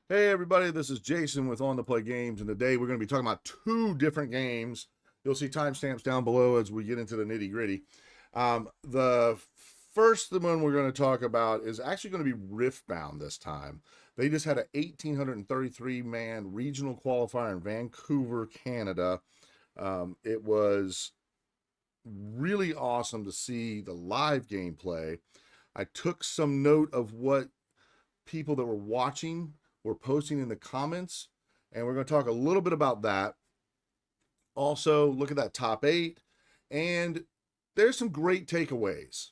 Hey everybody, this is Jason with On the Play Games, and today we're going to be talking about two different games. You'll see timestamps down below as we get into the nitty gritty. The first one we're going to talk about is actually going to be Riftbound this time. They just had an 1,833 man regional qualifier in Vancouver, Canada. It was really awesome to see the live gameplay. I took some note of what people that were watching were posting in the comments, and we're going to talk a little bit about that. Also, look at that top 8, and there's some great takeaways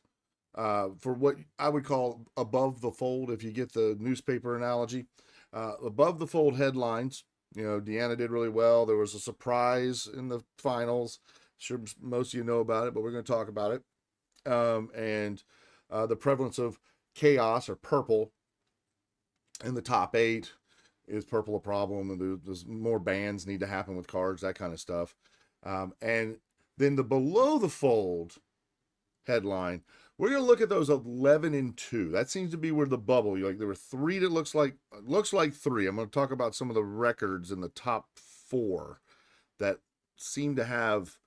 for what I would call above the fold, if you get the newspaper analogy. Above the fold headlines, Deanna did really well. There was a surprise in the finals. Sure, most of you know about it, but we're going to talk about it. And the prevalence of chaos or purple in the top 8. Is purple a problem? And there's more bans need to happen with cards, that kind of stuff. And then the below the fold headline, we're going to look at those 11 and 2. That seems to be where the bubble, there were 3 that looks like 3. I'm going to talk about some of the records in the top 4 that seem to have,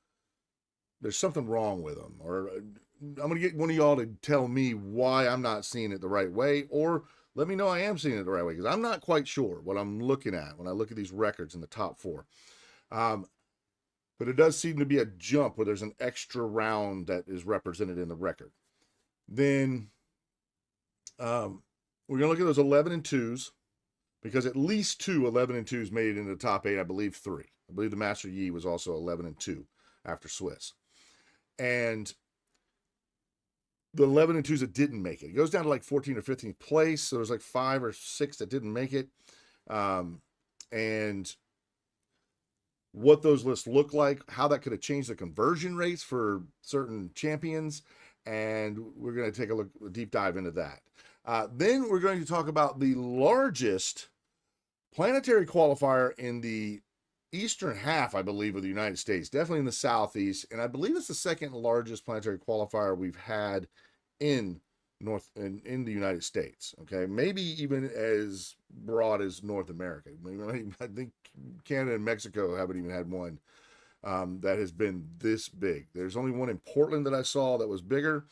there's something wrong with them. Or I'm going to get one of y'all to tell me why I'm not seeing it the right way, or let me know I am seeing it the right way, because I'm not quite sure what I'm looking at when I look at these records in the top 4. But it does seem to be a jump where there's an extra round that is represented in the record. Then we're going to look at those 11 and 2s, because at least 2 11 and 2s made it into the top 8. I believe 3. I believe the Master Yi was also 11 and 2 after Swiss. And the 11 and 2s that didn't make it. It goes down to like 14th or 15th place. So there's like 5 or 6 that didn't make it. And what those lists look like, how that could have changed the conversion rates for certain champions. And we're going to take a deep dive into that. Then we're going to talk about the largest planetary qualifier in the eastern half, I believe, of the United States, definitely in the southeast, and I believe it's the second largest planetary qualifier we've had in the United States. Okay, maybe even as broad as North America. I think Canada and Mexico haven't even had one that has been this big. There's only one in Portland that I saw that was bigger,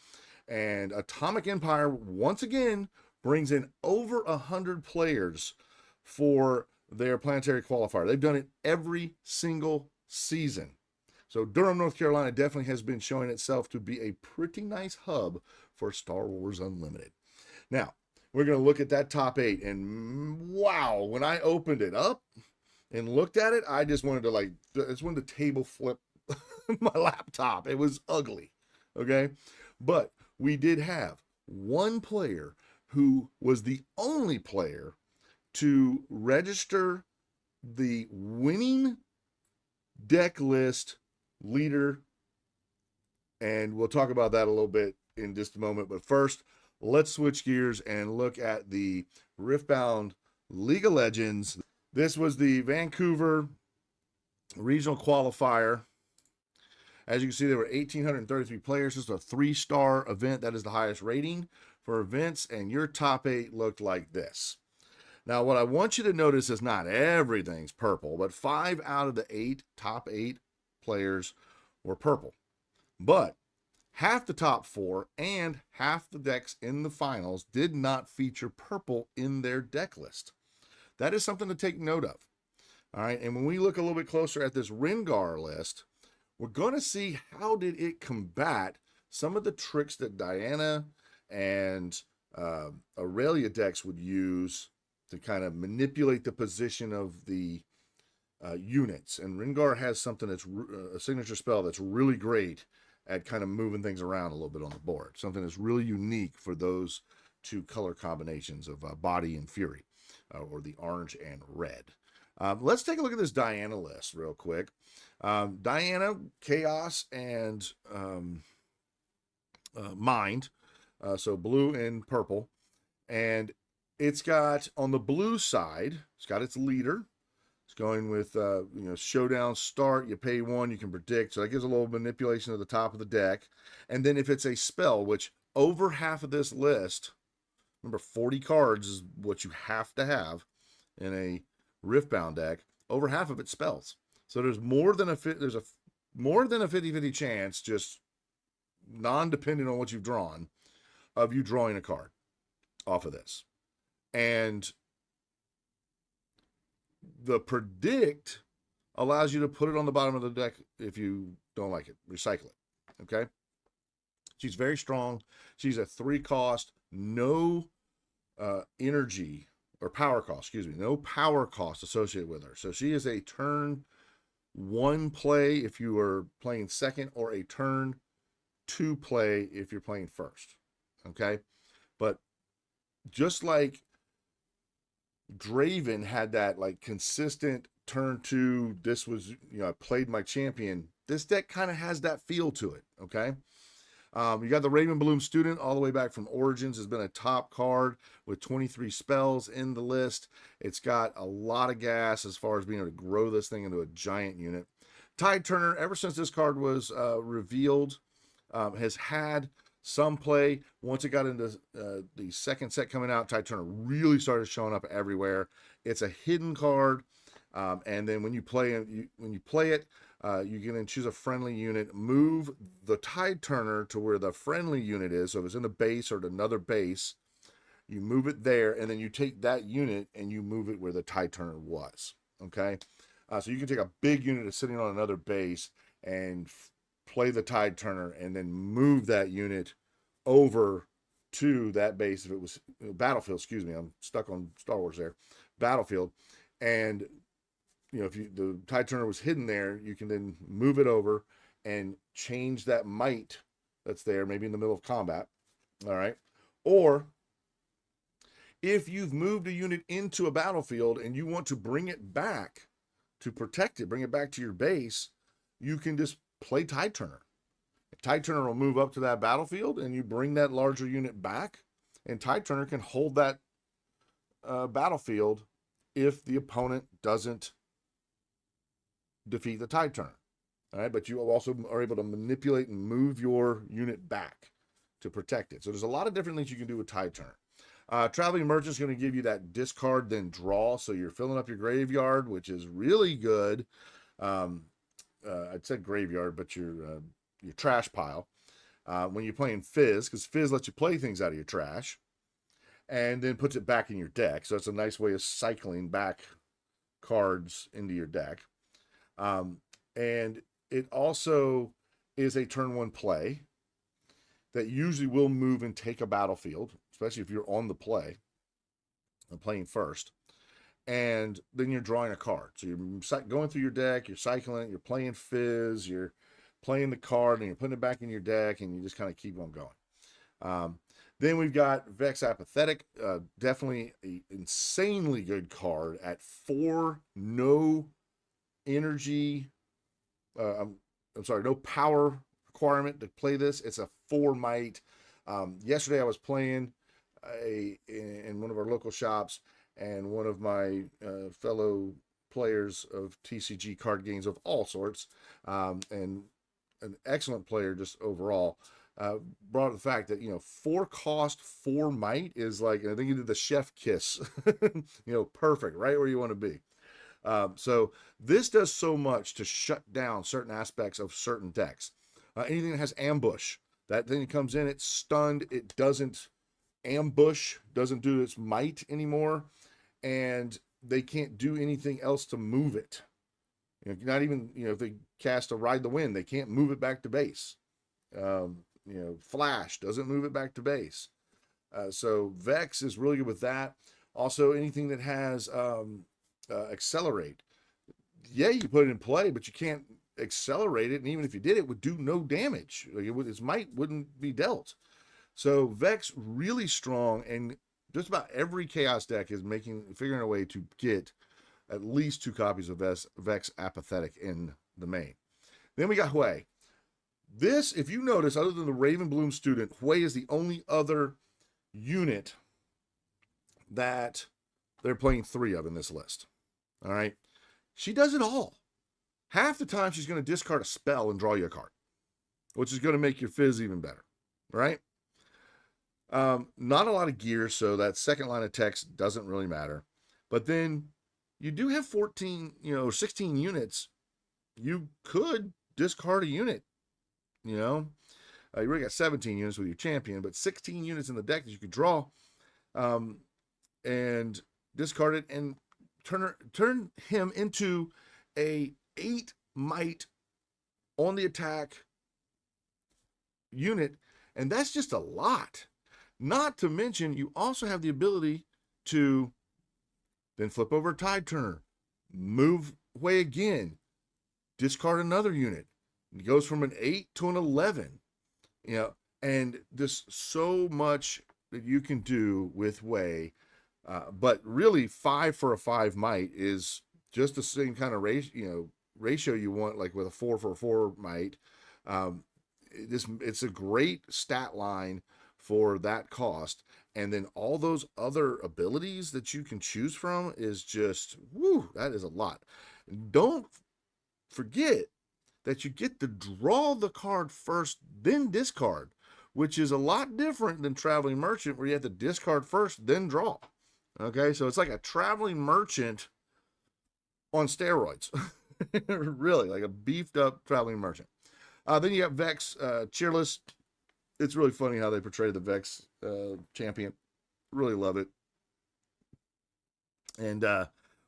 and Atomic Empire once again brings in over 100 players for their planetary qualifier. They've done it every single season. So Durham, North Carolina definitely has been showing itself to be a pretty nice hub for Star Wars Unlimited. Now, we're going to look at that top 8, and wow, when I opened it up and looked at it, I just wanted to table flip my laptop. It was ugly, okay? But we did have one player who was the only player to register the winning deck list leader, and we'll talk about that a little bit in just a moment. But first, let's switch gears and look at the Riftbound League of Legends. This was the Vancouver Regional Qualifier. As you can see, there were 1,833 players. This is a 3-star event. That is the highest rating for events, and your top 8 looked like this. Now, what I want you to notice is not everything's purple, but 5 out of the top 8 players were purple. But half the top 4 and half the decks in the finals did not feature purple in their deck list. That is something to take note of. All right, and when we look a little bit closer at this Rengar list, we're going to see how did it combat some of the tricks that Diana and Aurelia decks would use to kind of manipulate the position of the units. And Rengar has something that's a signature spell that's really great at kind of moving things around a little bit on the board. Something that's really unique for those 2 color combinations of Body and Fury, or the orange and red. Let's take a look at this Diana list real quick. Diana, Chaos, and Mind. So blue and purple. And it's got, on the blue side, it's got its leader. It's going with, showdown start. You pay 1, you can predict. So that gives a little manipulation at the top of the deck. And then if it's a spell, which over half of this list, remember 40 cards is what you have to have. in a Riftbound deck, over half of it spells. So there's more than a 50-50 chance, just non-dependent on what you've drawn, of you drawing a card off of this. And the predict allows you to put it on the bottom of the deck if you don't like it. Recycle it. Okay? She's very strong. She's a 3-cost, no energy or power cost, no power cost associated with her. So she is a turn 1 play if you are playing second, or a turn 2 play if you're playing first. Okay? But just like Draven had that like consistent turn 2, this was, I played my champion. This deck kind of has that feel to it. Okay. You got the Raven Bloom Student all the way back from Origins, has been a top card with 23 spells in the list. It's got a lot of gas as far as being able to grow this thing into a giant unit. Tide Turner, ever since this card was revealed, has had some play. Once it got into the second set coming out, Tide Turner really started showing up everywhere. It's a hidden card, and then when you play it, you can choose a friendly unit, move the Tide Turner to where the friendly unit is. So if it's in a base or another base, you move it there, and then you take that unit and you move it where the Tide Turner was. Okay, so you can take a big unit that's sitting on another base and play the Tide Turner, and then move that unit over to that base if it was battlefield. Excuse me, I'm stuck on Star Wars there. Battlefield, and if the Tide Turner was hidden there, you can then move it over and change that might that's there, maybe in the middle of combat. All right, or if you've moved a unit into a battlefield and you want to bring it back to protect it, bring it back to your base, you can just play Tide Turner. Tide Turner will move up to that battlefield, and you bring that larger unit back, and Tide Turner can hold that battlefield if the opponent doesn't defeat the Tide Turner. All right, but you also are able to manipulate and move your unit back to protect it. So there's a lot of different things you can do with Tide Turner. Traveling Merchant is going to give you that discard then draw, so you're filling up your graveyard, which is really good. I'd said graveyard, but your trash pile when you're playing Fizz, because Fizz lets you play things out of your trash and then puts it back in your deck. So it's a nice way of cycling back cards into your deck. And it also is a turn 1 play that usually will move and take a battlefield, especially if you're on the play and playing first. And then you're drawing a card. So you're going through your deck, you're cycling it, you're playing Fizz, you're playing the card, and you're putting it back in your deck, and you just kind of keep on going. Then we've got Vex Apathetic, definitely an insanely good card at 4, no energy, no power requirement to play this. It's a 4 might. Yesterday I was playing in one of our local shops, and one of my fellow players of TCG card games of all sorts, and an excellent player just overall, brought up the fact that 4 cost 4 might is like, I think he did the chef kiss. Perfect, right where you want to be. So this does so much to shut down certain aspects of certain decks. Anything that has ambush, that thing comes in, it's stunned, it doesn't ambush, doesn't do its might anymore, and they can't do anything else to move it. Not even, if they cast a Ride the Wind, they can't move it back to base. Flash doesn't move it back to base. So Vex is really good with that. Also, anything that has accelerate. Yeah, you put it in play, but you can't accelerate it, and even if you did, it would do no damage. Its might wouldn't be dealt. So Vex really strong, and just about every Chaos deck is figuring a way to get at least 2 copies of Vex Apathetic in the main. Then we got Hui. This, if you notice, other than the Raven Bloom Student, Hui is the only other unit that they're playing 3 of in this list. All right. She does it all. Half the time she's going to discard a spell and draw you a card, which is going to make your Fizz even better. Right? Not a lot of gear, so that second line of text doesn't really matter. But then you do have 14, 16 units. You could discard a unit, you know. You already got 17 units with your champion, but 16 units in the deck that you could draw, and discard it and turn him into a 8 might on the attack unit, and that's just a lot. Not to mention, you also have the ability to then flip over a Tide Turner, move away again, discard another unit. It goes from an 8 to an 11. And there's so much that you can do with Wei. But really, 5 for a 5 might is just the same kind of ratio you want, like with a 4 for a 4 might. It's a great stat line for that cost. And then all those other abilities that you can choose from is just, whoo, that is a lot. Don't forget that you get to draw the card first, then discard, which is a lot different than Traveling Merchant, where you have to discard first, then draw. Okay, so it's like a Traveling Merchant on steroids. Really, like a beefed up Traveling Merchant. Then you got Vex, Cheerless. It's really funny how they portray the Vex champion. Really love it. And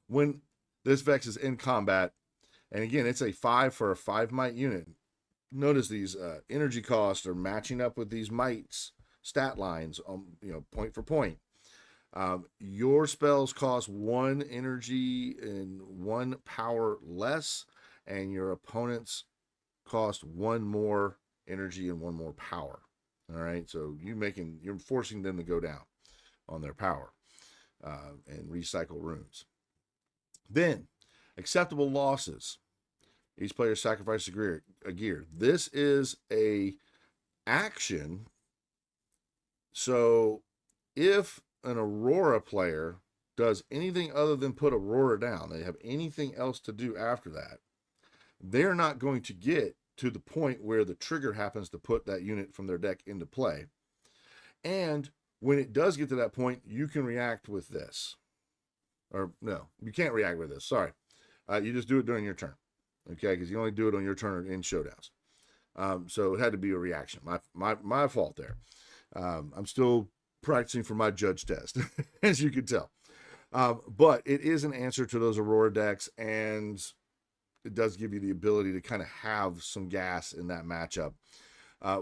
when this Vex is in combat, and again, it's a 5 for a 5 might unit. Notice these energy costs are matching up with these mights stat lines, point for point. Your spells cost 1 energy and 1 power less, and your opponents cost 1 more energy and 1 more power. All right, so you're forcing them to go down on their power and recycle runes. Then, acceptable losses. Each player sacrifices a gear. This is a action. So if an Aurora player does anything other than put Aurora down, they have anything else to do after that, they're not going to get to the point where the trigger happens to put that unit from their deck into play. And when it does get to that point, you can react with this. Or no, you can't react with this. Sorry. You just do it during your turn. Okay, because you only do it on your turn in showdowns. So it had to be a reaction. My fault there. I'm still practicing for my judge test, as you can tell. But it is an answer to those Aurora decks, and it does give you the ability to kind of have some gas in that matchup.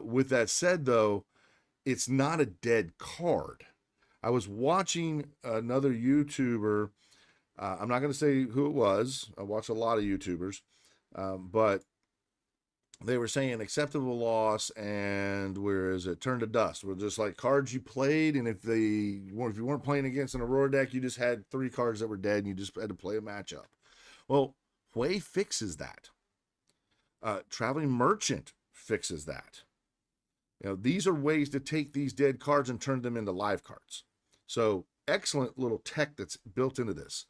With that said, though, it's not a dead card. I was watching another YouTuber. I'm not going to say who it was. I watch a lot of YouTubers. But they were saying acceptable loss, and where is it? Turn to dust. Were just like cards you played, and if you weren't playing against an Aurora deck, you just had 3 cards that were dead, and you just had to play a matchup. Well, Hui fixes that. Traveling Merchant fixes that. These are ways to take these dead cards and turn them into live cards. So excellent little tech that's built into this.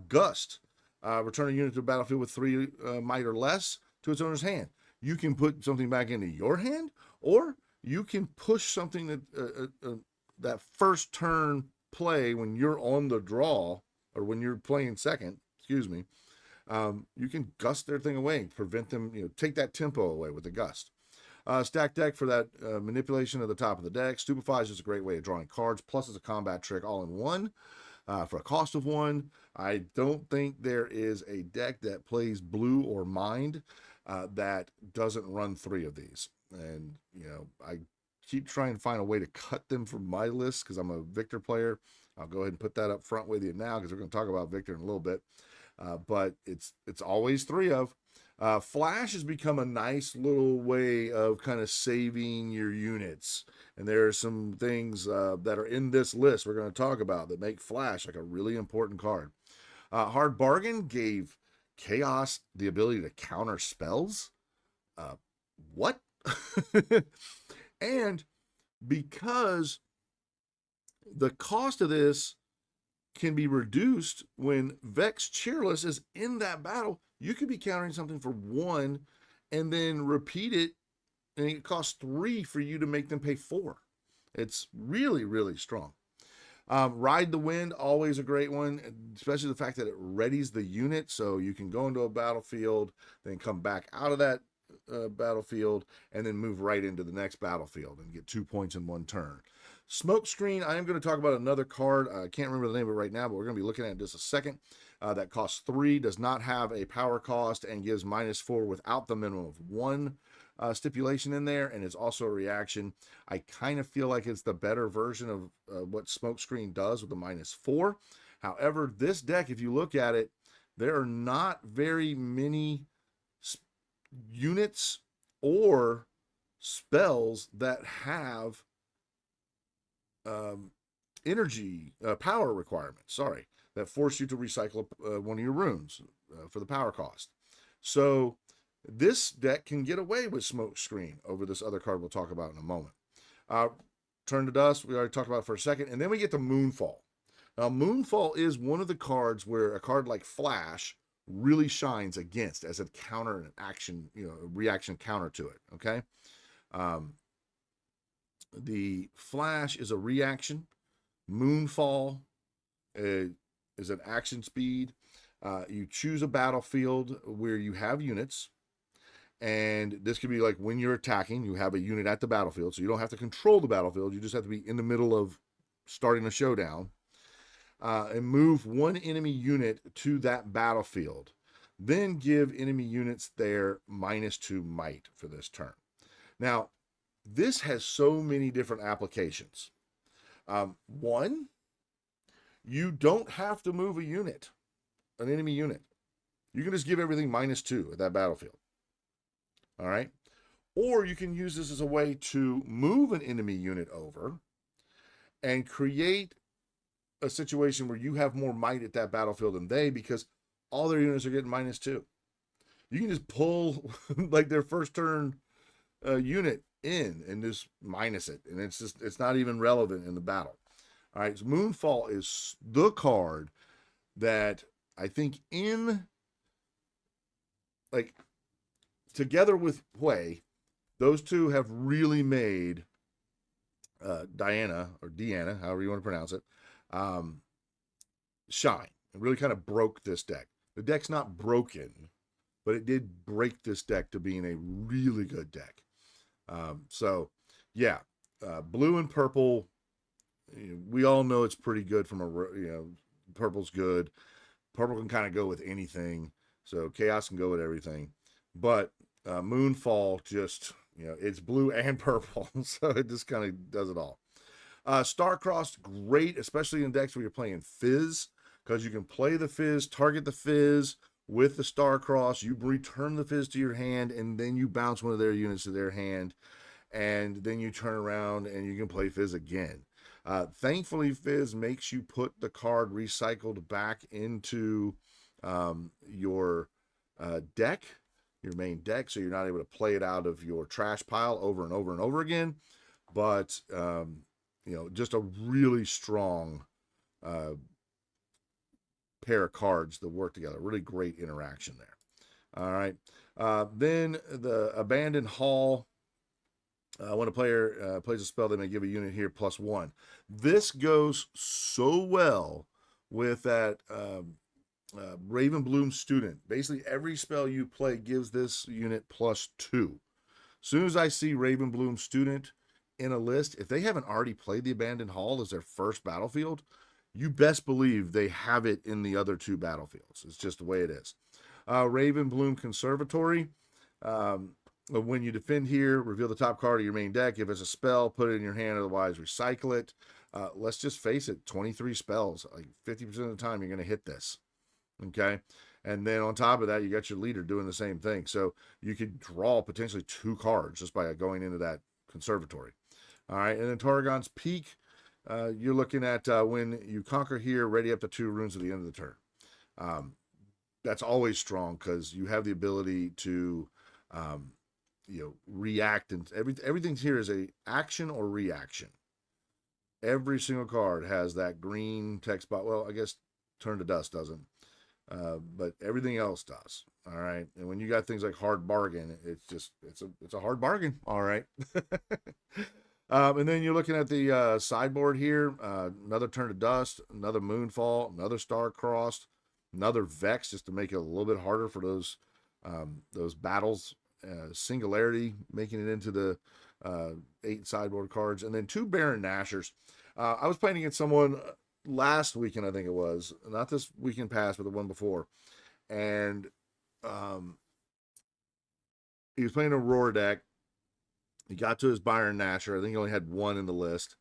Gust. Return a unit to the battlefield with 3 might or less to its owner's hand. You can put something back into your hand, or you can push something that first turn play when you're on the draw, or when you're playing second, excuse me. You can gust their thing away, prevent them, take that tempo away with the gust. Stack deck for that manipulation of the top of the deck. Stupefy is just a great way of drawing cards, plus it's a combat trick all in one. For a cost of 1. I don't think there is a deck that plays blue or mind that doesn't run 3 of these. And, I keep trying to find a way to cut them from my list because I'm a Victor player. I'll go ahead and put that up front with you now because we're going to talk about Victor in a little bit. But it's always 3 of. Flash has become a nice little way of kind of saving your units. And there are some things that are in this list we're going to talk about that make Flash like a really important card. Hard Bargain gave Chaos the ability to counter spells. What? And because the cost of this can be reduced when Vex Cheerless is in that battle, you could be countering something for 1 and then repeat it, and it costs 3 for you to make them pay 4. It's really, really strong. Ride the Wind, always a great one, especially the fact that it readies the unit, so you can go into a battlefield, then come back out of that battlefield, and then move right into the next battlefield and get 2 points in one turn. Smokescreen, I am going to talk about another card. I can't remember the name of it right now, but we're going to be looking at it in just a second. That costs 3, does not have a power cost, and gives -4 without the minimum of 1 stipulation in there, and it's also a reaction. I kind of feel like it's the better version of what Smokescreen does with the -4. However, this deck, if you look at it, there are not very many units or spells that have energy power requirements, sorry, that force you to recycle one of your runes for the power cost. So this deck can get away with Smokescreen over this other card we'll talk about in a moment. Turn to Dust, we already talked about for a second, and then we get to Moonfall. Now, Moonfall is one of the cards where a card like Flash really shines against as a counter and action, a reaction counter to it, okay? The Flash is a reaction. Moonfall is an action speed. You choose a battlefield where you have units, and this could be like when you're attacking, you have a unit at the battlefield, so you don't have to control the battlefield. You just have to be in the middle of starting a showdown, and move one enemy unit to that battlefield. Then give enemy units their -2 might for this turn. Now, this has so many different applications. One, you don't have to move a unit, an enemy unit. You can just give everything -2 at that battlefield. All right. Or you can use this as a way to move an enemy unit over and create a situation where you have more might at that battlefield than they, because all their units are getting -2. You can just pull like their first turn unit in and just minus it, and it's not even relevant in the battle. All right, so Moonfall is the card that I think together with Hui, those two have really made Diana, or Deanna, however you want to pronounce it, shine. It really kind of broke this deck. The deck's not broken, but it did break this deck to being a really good deck. So yeah, blue and purple, we all know it's pretty good from purple's good. Purple can kind of go with anything. So Chaos can go with everything, but Moonfall just, it's blue and purple. So it just kind of does it all. Starcrossed, great, especially in decks where you're playing Fizz, because you can play the Fizz, target the Fizz with the Starcross, you return the Fizz to your hand, and then you bounce one of their units to their hand, and then you turn around and you can play Fizz again. Thankfully, Fizz makes you put the card recycled back into your deck, your main deck, so you're not able to play it out of your trash pile over and over and over again. But just a really strong pair of cards that work together. Really great interaction there. All right. Then the Abandoned Hall. When a player plays a spell, they may give a unit here +1. This goes so well with that Ravenbloom Student. Basically, every spell you play gives this unit +2. As soon as I see Ravenbloom Student in a list, if they haven't already played the Abandoned Hall as their first battlefield, you best believe they have it in the other 2 battlefields. It's just the way it is. Ravenbloom Conservatory. When you defend here, reveal the top card of your main deck. If it's a spell, put it in your hand, otherwise recycle it. Let's just face it, 23 spells. Like 50% of the time, you're going to hit this. Okay? And then on top of that, you got your leader doing the same thing. So you could draw potentially 2 cards just by going into that conservatory. All right, and then Tarragon's Peak. You're looking at when you conquer here, ready up to 2 runes at the end of the turn. That's always strong because you have the ability to react, and everything here is a action or reaction. Every single card has that green text box. Well, I guess Turn to Dust doesn't, but everything else does. All right, and when you got things like Hard Bargain, it's a hard bargain. All right. And then you're looking at the sideboard here. Another Turn to Dust, another Moonfall, another Star Crossed, another Vex, just to make it a little bit harder for those battles. Singularity, making it into the 8 sideboard cards. And then 2 Baron Nashers. I was playing against someone last weekend, I think it was. Not this weekend past, but the one before. And he was playing a Aurra deck. He got to his Byron Nasher. I think he only had 1 in the list.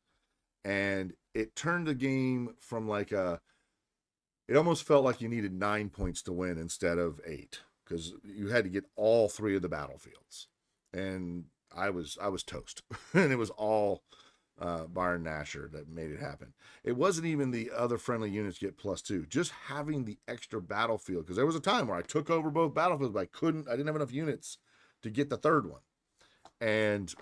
And it turned the game from like it almost felt like you needed 9 points to win instead of 8. Because you had to get all 3 of the battlefields. And I was toast. And it was all Byron Nasher that made it happen. It wasn't even the other friendly units get +2. Just having the extra battlefield. Because there was a time where I took over both battlefields, but I didn't have enough units to get the 3rd one. And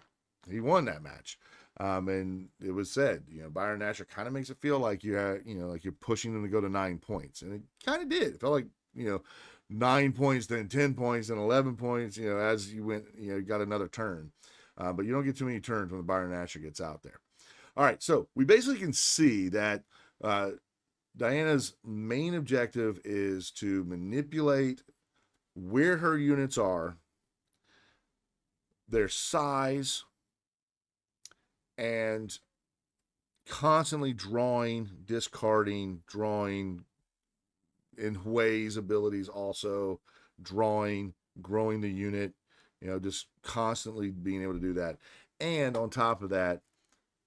he won that match. And it was said, Byron Nasher kind of makes it feel like like you're pushing them to go to 9 points. And it kind of did. It felt like, 9 points, then 10 points, then 11 points, as you went, you got another turn. But you don't get too many turns when the Byron Nasher gets out there. All right. So we basically can see that Diana's main objective is to manipulate where her units are, their size, and constantly drawing, discarding, drawing in Hui's abilities, also drawing, growing the unit, just constantly being able to do that. And on top of that,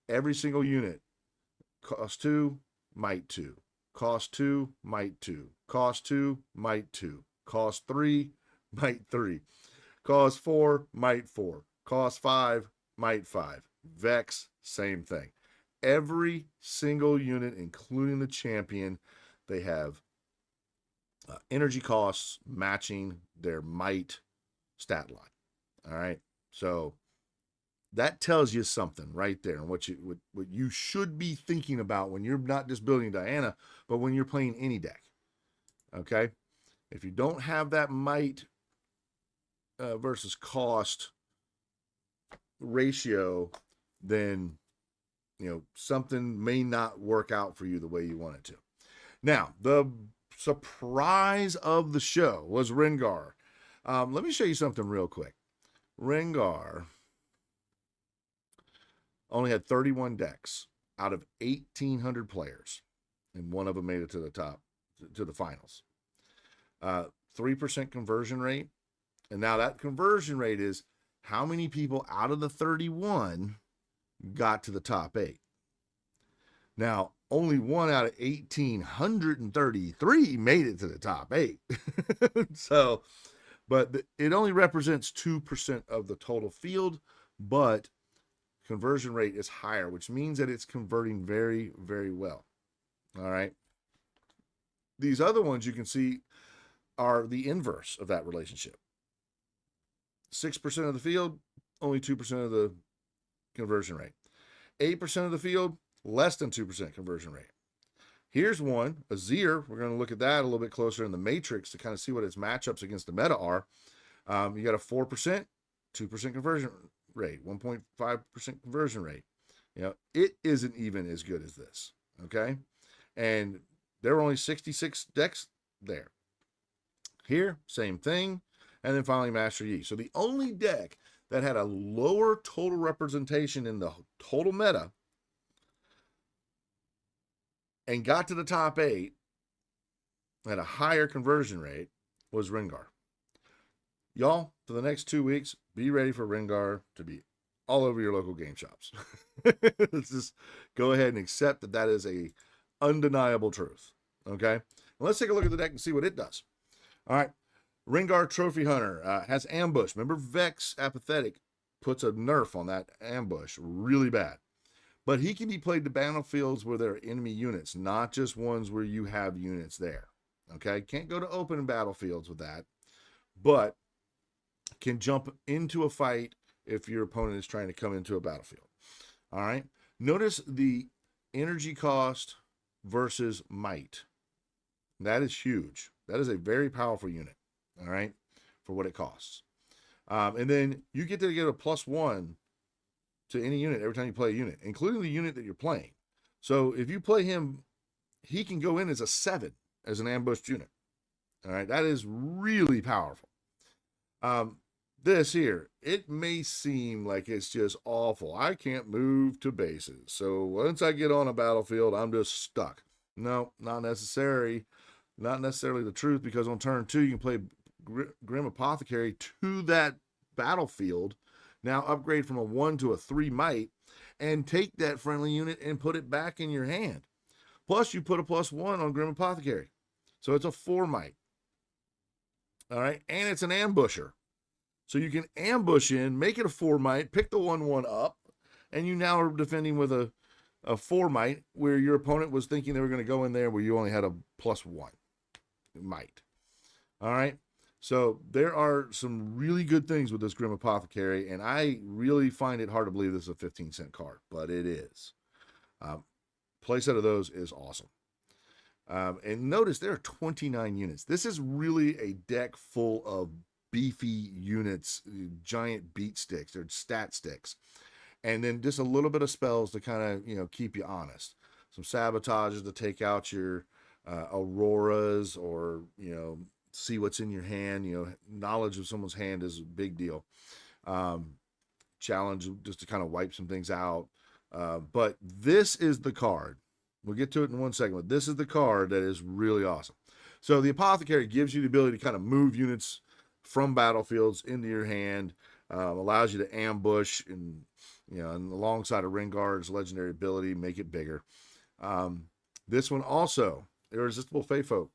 every single unit cost 2, might 2, cost 2, might 2, cost 2, might 2, cost 3, might 3. Cost 4, might 4. Cost 5, might 5. Vex, same thing. Every single unit, including the champion, they have energy costs matching their might stat line. All right. So that tells you something right there, and what you should be thinking about when you're not just building Diana, but when you're playing any deck. Okay. If you don't have that might versus cost ratio, then something may not work out for you the way you want it to. Now, the surprise of the show was Rengar. Let me show you something real quick. Rengar only had 31 decks out of 1,800 players, and one of them made it to the top, to the finals. 3% conversion rate. And now that conversion rate is how many people out of the 31 got to the top 8. Now, only 1 out of 1,833 made it to the top 8. So, but it only represents 2% of the total field, but conversion rate is higher, which means that it's converting very, very well. All right. These other ones you can see are the inverse of that relationship. 6% of the field, only 2% of the conversion rate. 8% of the field, less than 2% conversion rate. Here's one, Azir. We're going to look at that a little bit closer in the matrix to kind of see what its matchups against the meta are. You got a 4%, 2% conversion rate, 1.5% conversion rate. It isn't even as good as this, okay? And there were only 66 decks there. Here, same thing. And then finally, Master Yi. So the only deck that had a lower total representation in the total meta and got to the top 8 at a higher conversion rate was Rengar. Y'all, for the next 2 weeks, be ready for Rengar to be all over your local game shops. Let's just go ahead and accept that that is a undeniable truth. Okay? Well, let's take a look at the deck and see what it does. All right. Rengar Trophy Hunter has Ambush. Remember, Vex Apathetic puts a nerf on that Ambush really bad. But he can be played to battlefields where there are enemy units, not just ones where you have units there. Okay? Can't go to open battlefields with that, but can jump into a fight if your opponent is trying to come into a battlefield. All right? Notice the energy cost versus might. That is huge. That is a very powerful unit. All right, for what it costs. And then you get to get a +1 to any unit every time you play a unit, including the unit that you're playing. So if you play him, he can go in as a 7 as an ambushed unit. All right, that is really powerful. This here, it may seem like it's just awful. I can't move to bases. So once I get on a battlefield, I'm just stuck. No, not necessary. Not necessarily the truth, because on turn 2, you can play Grim Apothecary to that battlefield. Now upgrade from a 1 to a 3 might, and take that friendly unit and put it back in your hand. Plus, you put a +1 on Grim Apothecary. So it's a 4 might. All right, and it's an ambusher. So you can ambush in, make it a 4 might, pick the 1/1 up, and you now are defending with a 4 might, where your opponent was thinking they were going to go in there where you only had a +1 might. All right, so there are some really good things with this Grim Apothecary, and I really find it hard to believe this is a 15-cent card, but it is. Playset of those is awesome. And notice there are 29 units. This is really a deck full of beefy units, giant beat sticks. They're stat sticks. And then just a little bit of spells to kind of, keep you honest. Some sabotages to take out your Auroras, or, see what's in your hand. Knowledge of someone's hand is a big deal. Challenge just to kind of wipe some things out. But this is the card. We'll get to it in one second, but this is the card that is really awesome. So the Apothecary gives you the ability to kind of move units from battlefields into your hand, allows you to ambush, and alongside of Rengar's legendary ability, make it bigger. This one also, Irresistible Feyfolk.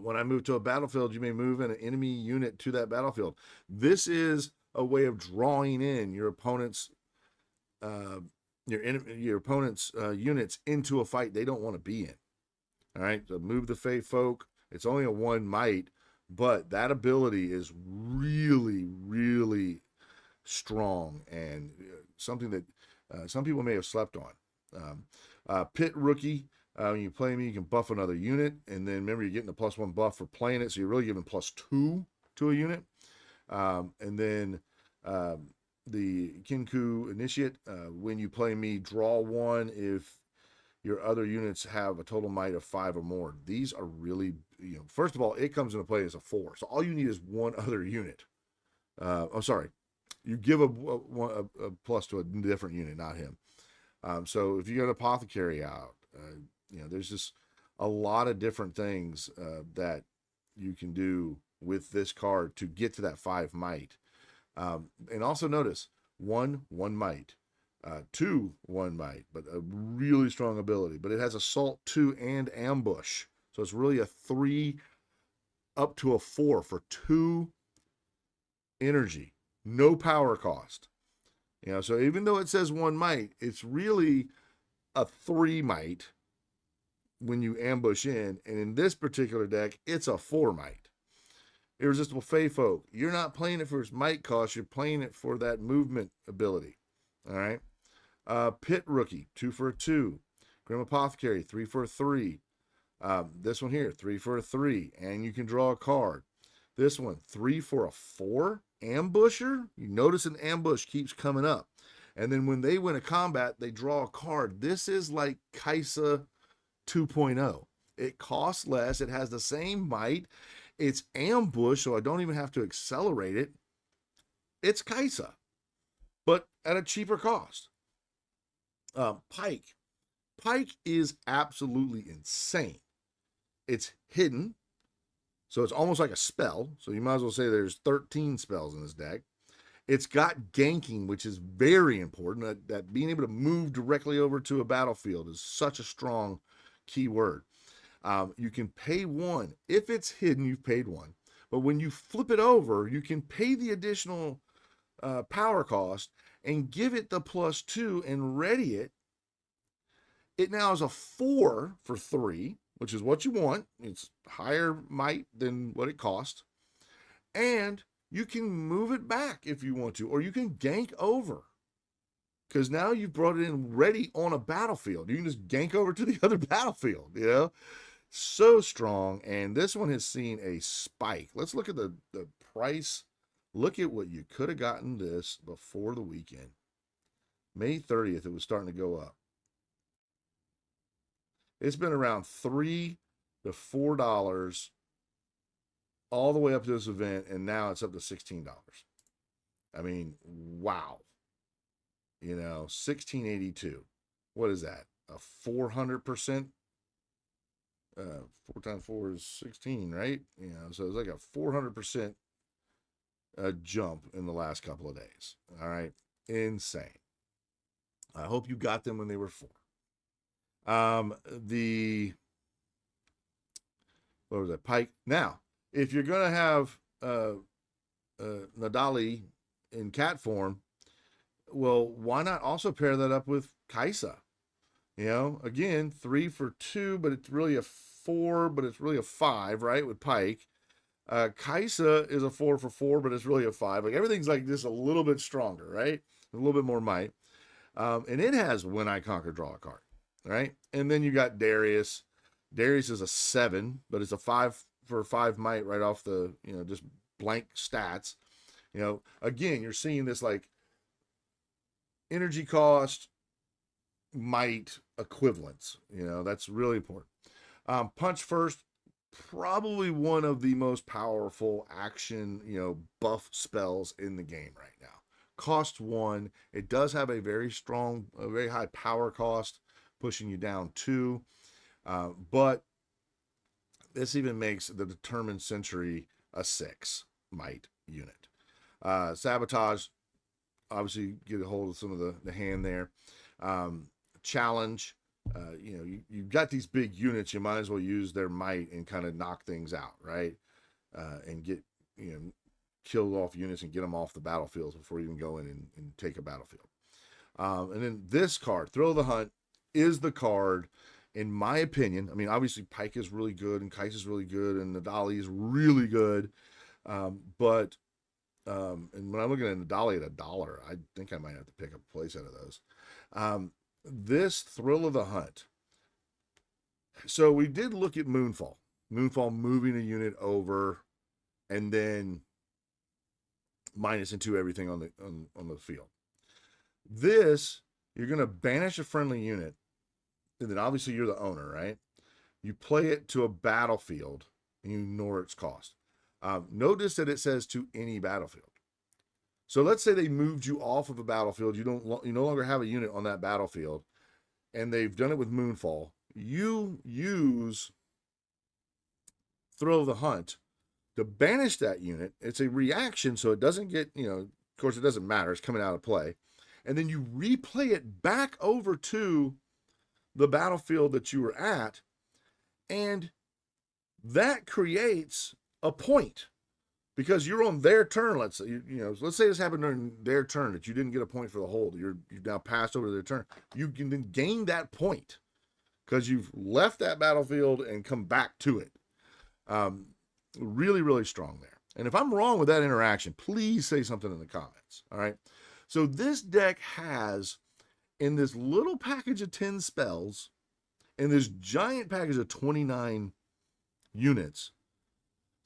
When I move to a battlefield, you may move an enemy unit to that battlefield. This is a way of drawing in your opponent's units into a fight they don't want to be in. All right, so move the Feyfolk. It's only a 1 might, but that ability is really, really strong, and something that some people may have slept on. Pit Rookie. When you play me, you can buff another unit, and then remember, you're getting a +1 buff for playing it, so you're really giving +2 to a unit. And then the Kinku Initiate, when you play me, draw 1 if your other units have a total might of 5 or more. These are really, first of all, it comes into play as a 4, so all you need is 1 other unit. You give a plus to a different unit, not him. So if you got an Apothecary out, there's just a lot of different things that you can do with this card to get to that 5 might. And also notice 1 might, 2 1 might, but a really strong ability. But it has Assault 2 and Ambush, so it's really a 3 up to a 4 for 2 energy, no power cost. So even though it says 1 might, it's really a 3 might when you ambush in, and in this particular deck, it's a 4 might. Irresistible Feyfolk. You're not playing it for its might cost, you're playing it for that movement ability. All right. Pit Rookie, 2 for a 2. Grim Apothecary, 3 for a 3. This one here, 3 for a 3, and you can draw a card. This one, 3 for a 4. Ambusher. You notice an ambush keeps coming up, and then when they win a combat, they draw a card. This is like Kaisa 2.0. It costs less. It has the same might. It's ambush, so I don't even have to accelerate it. It's Kaisa, but at a cheaper cost. Pike. Pike is absolutely insane. It's hidden, so it's almost like a spell. So you might as well say there's 13 spells in this deck. It's got ganking, which is very important. That being able to move directly over to a battlefield is such a strong keyword. You can pay 1. If it's hidden, you've paid 1. But when you flip it over, you can pay the additional power cost and give it the +2 and ready it. It now is a 4 for 3, which is what you want. It's higher might than what it cost. And you can move it back if you want to, or you can gank over, because now you've brought it in ready on a battlefield. You can just gank over to the other battlefield, So strong, and this one has seen a spike. Let's look at the price. Look at what you could have gotten this before the weekend. May 30th, it was starting to go up. It's been around $3 to $4 all the way up to this event, and now it's up to $16. I mean, wow. You know, 1682. What is that? A 400%? 4 times 4 is 16, right? You know, so it's like a 400% jump in the last couple of days. All right. Insane. I hope you got them when they were 4. What was that? Pike. Now, if you're going to have Nadali in cat form, well, why not also pair that up with Kaisa? You know, again, 3 for 2, but it's really a 4, but it's really a 5, right? With Pike. Kaisa is a 4 for 4, but it's really a 5. Like everything's like just a little bit stronger, right? A little bit more might. And it has When I Conquer, Draw a Card, right? And then you got Darius. Darius is a 7, but it's a 5 for 5 might right off the, you know, just blank stats. You know, again, you're seeing this like energy cost, might equivalence. You know, that's really important. Punch First, probably one of the most powerful action, you know, buff spells in the game right now. Cost 1. It does have a very strong, a very high power cost, pushing you down 2. But this even makes the Determined Century a 6 might unit. Sabotage, obviously get a hold of some of the hand there. Challenge, you know, you've got these big units, you might as well use their might and kind of knock things out, right? And get, you know, kill off units and get them off the battlefield before you even go in and take a battlefield. And then this card, Thrill of the Hunt, is the card, in my opinion. I mean, obviously Pike is really good and Kais is really good and Nadali is really good. And when I'm looking at Nadali at $1, I think I might have to pick up a place out of those. This Thrill of the Hunt. So we did look at Moonfall. Moonfall moving a unit over and then minus into everything on the field. This, you're going to banish a friendly unit, and then obviously you're the owner, right? You play it to a battlefield and you ignore its cost. Notice that it says to any battlefield. So let's say they moved you off of a battlefield. You no longer have a unit on that battlefield, and they've done it with Moonfall. You use Thrill of the Hunt to banish that unit. It's a reaction, so it doesn't get, you know, of course it doesn't matter. It's coming out of play. And then you replay it back over to the battlefield that you were at, and that creates a point. Because you're on their turn, let's say, you know, let's say this happened during their turn that you didn't get a point for the hold. You've now passed over to their turn. You can then gain that point because you've left that battlefield and come back to it. Really, really strong there. And if I'm wrong with that interaction, please say something in the comments. All right. So this deck has, in this little package of 10 spells, in this giant package of 29 units,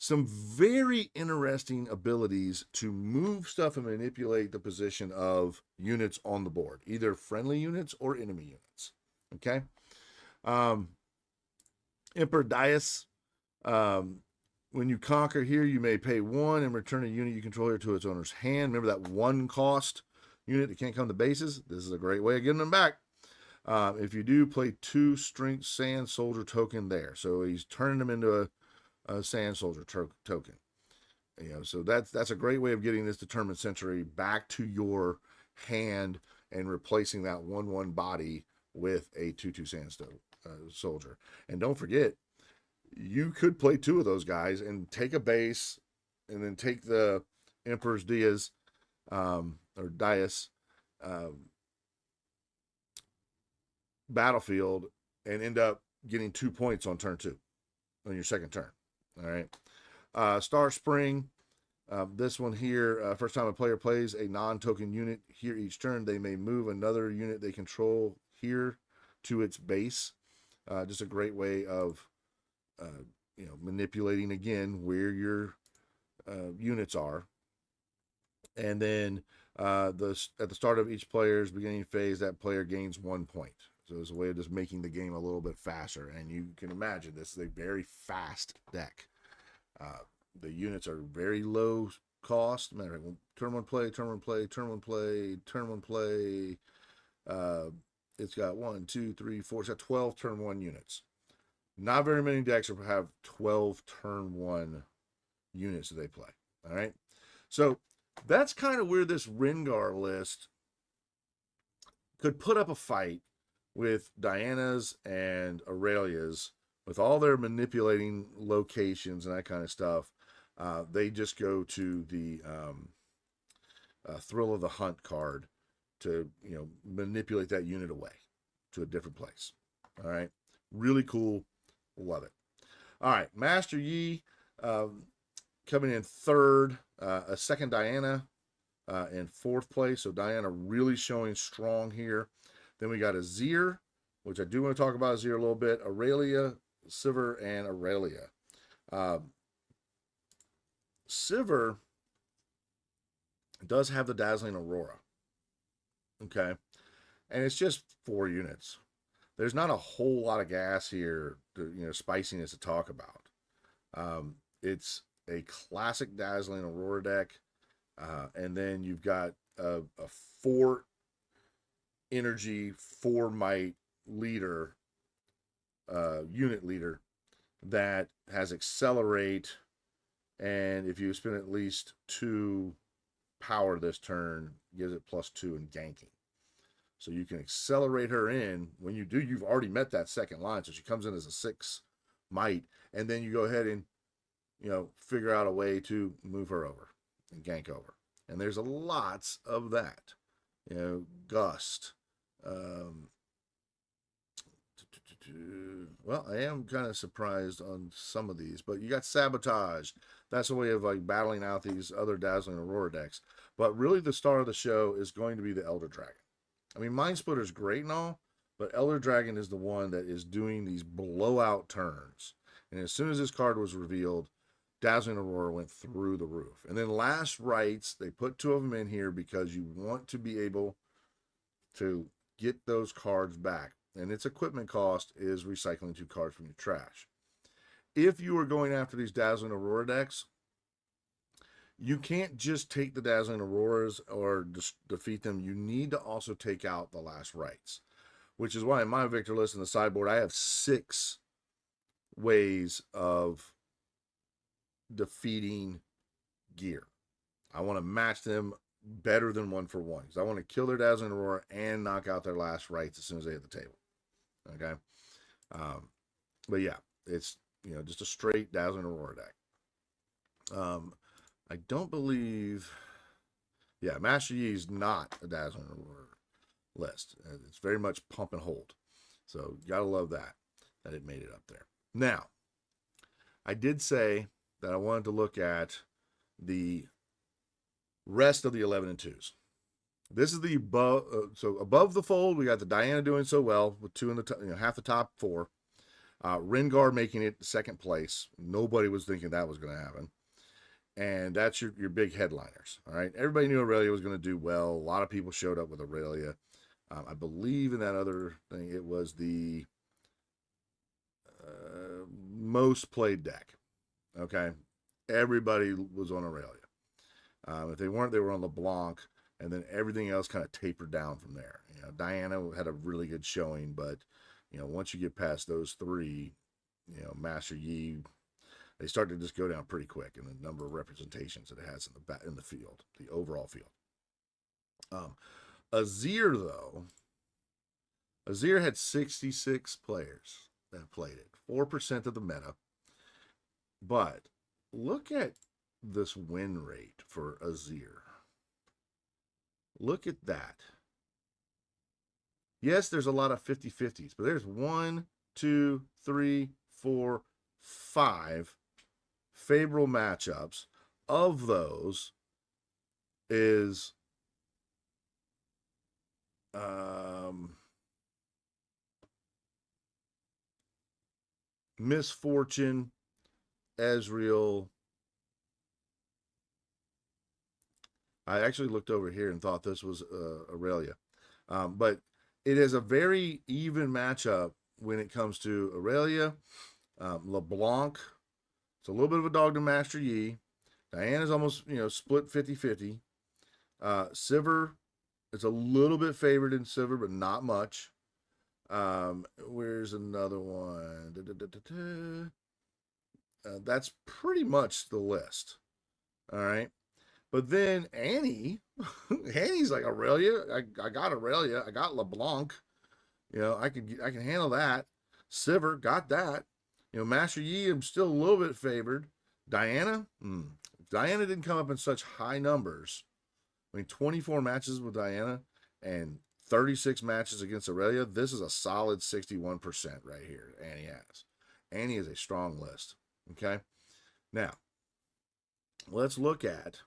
some very interesting abilities to move stuff and manipulate the position of units on the board, either friendly units or enemy units. Okay. Emperor Dias. When you conquer here, you may pay 1 and return a unit you control here to its owner's hand. Remember that 1 cost unit that can't come to bases? This is a great way of getting them back. If you do, play 2 Strength Sand Soldier token there. So he's turning them into a Sand Soldier token. You know, so that's a great way of getting this Determined Century back to your hand and replacing that 1/1 body with a 2/2 Sand Soldier. And don't forget, you could play 2 of those guys and take a base and then take the Emperor's Diaz or Dias battlefield and end up getting 2 points on turn 2 on your second turn. All right. Star Spring. This one here, first time a player plays a non-token unit here each turn, they may move another unit they control here to its base. Just a great way of you know, manipulating again where your units are. And then at the start of each player's beginning phase, that player gains 1 point. So it's a way of just making the game a little bit faster. And you can imagine this is a very fast deck. The units are very low cost. Matter of fact, turn one play, turn one play, turn one play, turn one play. It's got 1, 2, 3, 4. It's got 12 turn one units. Not very many decks have 12 turn one units that they play. All right. So that's kind of where this Rengar list could put up a fight with Diana's and Aurelia's, with all their manipulating locations and that kind of stuff. They just go to the Thrill of the Hunt card to, you know, manipulate that unit away to a different place. All right. Really cool. Love it. All right. Master Yi coming in third. A second Diana in fourth place. So Diana really showing strong here. Then we got Azir, which I do want to talk about Azir a little bit. Aurelia, Sivir, and Aurelia. Sivir does have the Dazzling Aurora. Okay. And it's just 4 units. There's not a whole lot of gas here, to, you know, spiciness to talk about. It's a classic Dazzling Aurora deck. And then you've got a 4 energy, 4 might leader, unit leader that has accelerate. And if you spend at least 2 power this turn, gives it +2 in ganking. So you can accelerate her in. When you do, you've already met that second line. So she comes in as a 6 might. And then you go ahead and, you know, figure out a way to move her over and gank over. And there's lots of that. You know, Gust. Well, I am kind of surprised on some of these, but you got Sabotage. That's a way of like battling out these other Dazzling Aurora decks. But really the star of the show is going to be the Elder Dragon. I mean, Mind Splitter is great and all, but Elder Dragon is the one that is doing these blowout turns. And as soon as this card was revealed, Dazzling Aurora went through the roof. And then Last Rites, they put 2 of them in here because you want to be able to get those cards back. And its equipment cost is recycling 2 cards from your trash. If you are going after these Dazzling Aurora decks, you can't just take the Dazzling Auroras or just defeat them. You need to also take out the Last Rites, which is why in my Victor list in the sideboard, I have 6 ways of defeating gear. I want to match them better than 1 for 1 because I want to kill their Dazzling Aurora and knock out their Last Rites as soon as they hit the table. Okay. But yeah, it's, you know, just a straight Dazzling Aurora deck. I don't believe, yeah, Master Yi is not a Dazzling Aurora list. It's very much pump and hold. So you gotta love that it made it up there. Now, I did say that I wanted to look at the rest of the 11 and 2s. This is the above, so above the fold, we got the Diana doing so well with 2 in the, you know, half the top 4. Rengar making it second place. Nobody was thinking that was going to happen. And that's your big headliners. All right. Everybody knew Aurelia was going to do well. A lot of people showed up with Aurelia. I believe in that other thing, it was the most played deck. Okay. Everybody was on Aurelia. If they weren't, they were on LeBlanc. And then everything else kind of tapered down from there. You know, Diana had a really good showing, but, you know, once you get past those 3, you know, Master Yi, they start to just go down pretty quick in the number of representations that it has in the field, the overall field. Azir, though, Azir had 66 players that played it, 4% of the meta. But look at this win rate for Azir. Look at that. Yes, there's a lot of 50-50s, but there's 1, 2, 3, 4, 5 favorable matchups. Of those is Misfortune, Ezreal, I actually looked over here and thought this was Aurelia. But it is a very even matchup when it comes to Aurelia, LeBlanc. It's a little bit of a dog to Master Yi. Diana's almost, split 50-50. Sivir is a little bit favored in Sivir, but not much. Where's another one? That's pretty much the list. All right. But then Annie, Annie's like Aurelia. I got Aurelia. I got LeBlanc. I can handle that. Sivir, got that. Master Yi, I'm still a little bit favored. Diana, Diana didn't come up in such high numbers. 24 matches with Diana and 36 matches against Aurelia. This is a solid 61% right here. Annie has. Annie is a strong list. Okay. Now, let's look at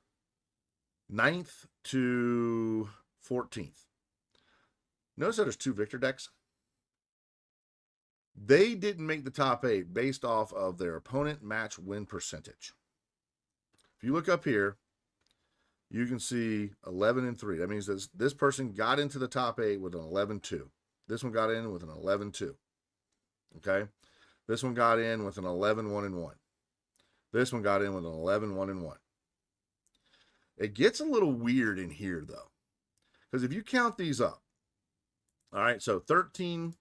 9th to 14th. Notice that there's 2 Victor decks. They didn't make the top 8 based off of their opponent match win percentage. If you look up here, you can see 11-3. That means this person got into the top 8 with an 11-2. This one got in with an 11-2. Okay? This one got in with an 11-1-1. This one got in with an 11-1-1. It gets a little weird in here, though. Because if you count these up, all right, so 13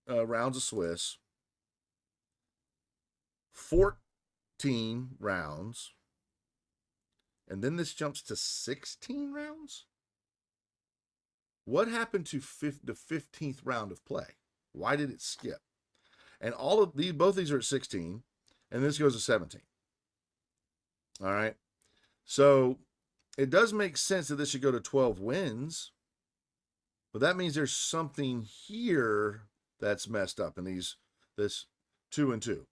rounds of Swiss, 14 rounds, and then this jumps to 16 rounds? What happened to the 15th round of play? Why did it skip? And all of these, both these are at 16, and this goes to 17. All right. So it does make sense that this should go to 12 wins, but that means there's something here that's messed up in this 2 and 2.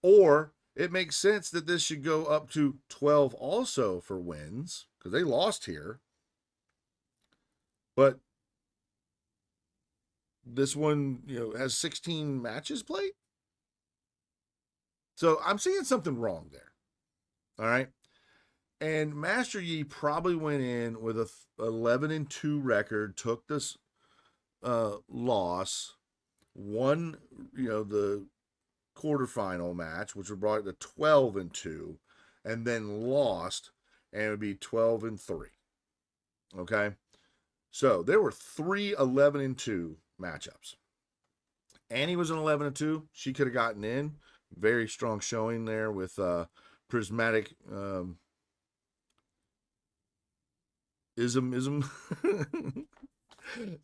Or it makes sense that this should go up to 12 also for wins, because they lost here. But this one, has 16 matches played. So I'm seeing something wrong there. All right. And Master Yi probably went in with a 11-2 record, took this loss, won, the quarterfinal match, which would brought it to 12-2, and then lost, and it would be 12-3. Okay, so there were 3 11-2 matchups. Annie was an 11-2. She could have gotten in. Very strong showing there with prismatic ism.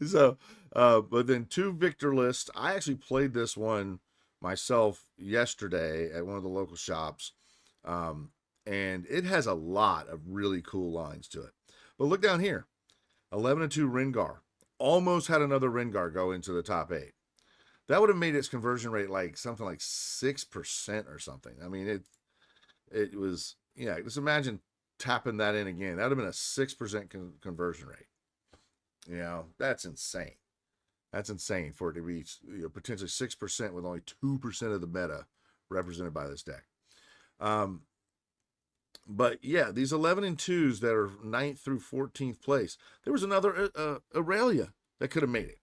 So, but then 2 Victor lists. I actually played this one myself yesterday at one of the local shops. And it has a lot of really cool lines to it. But look down here. 11-2 Rengar. Almost had another Rengar go into the top 8. That would have made its conversion rate like something like 6% or something. I mean, it was, just imagine tapping that in again. That would have been a 6% conversion rate. That's insane. That's insane for it to be potentially 6% with only 2% of the meta represented by this deck. But yeah, these 11-2s that are 9th through 14th place, there was another Aurelia that could have made it.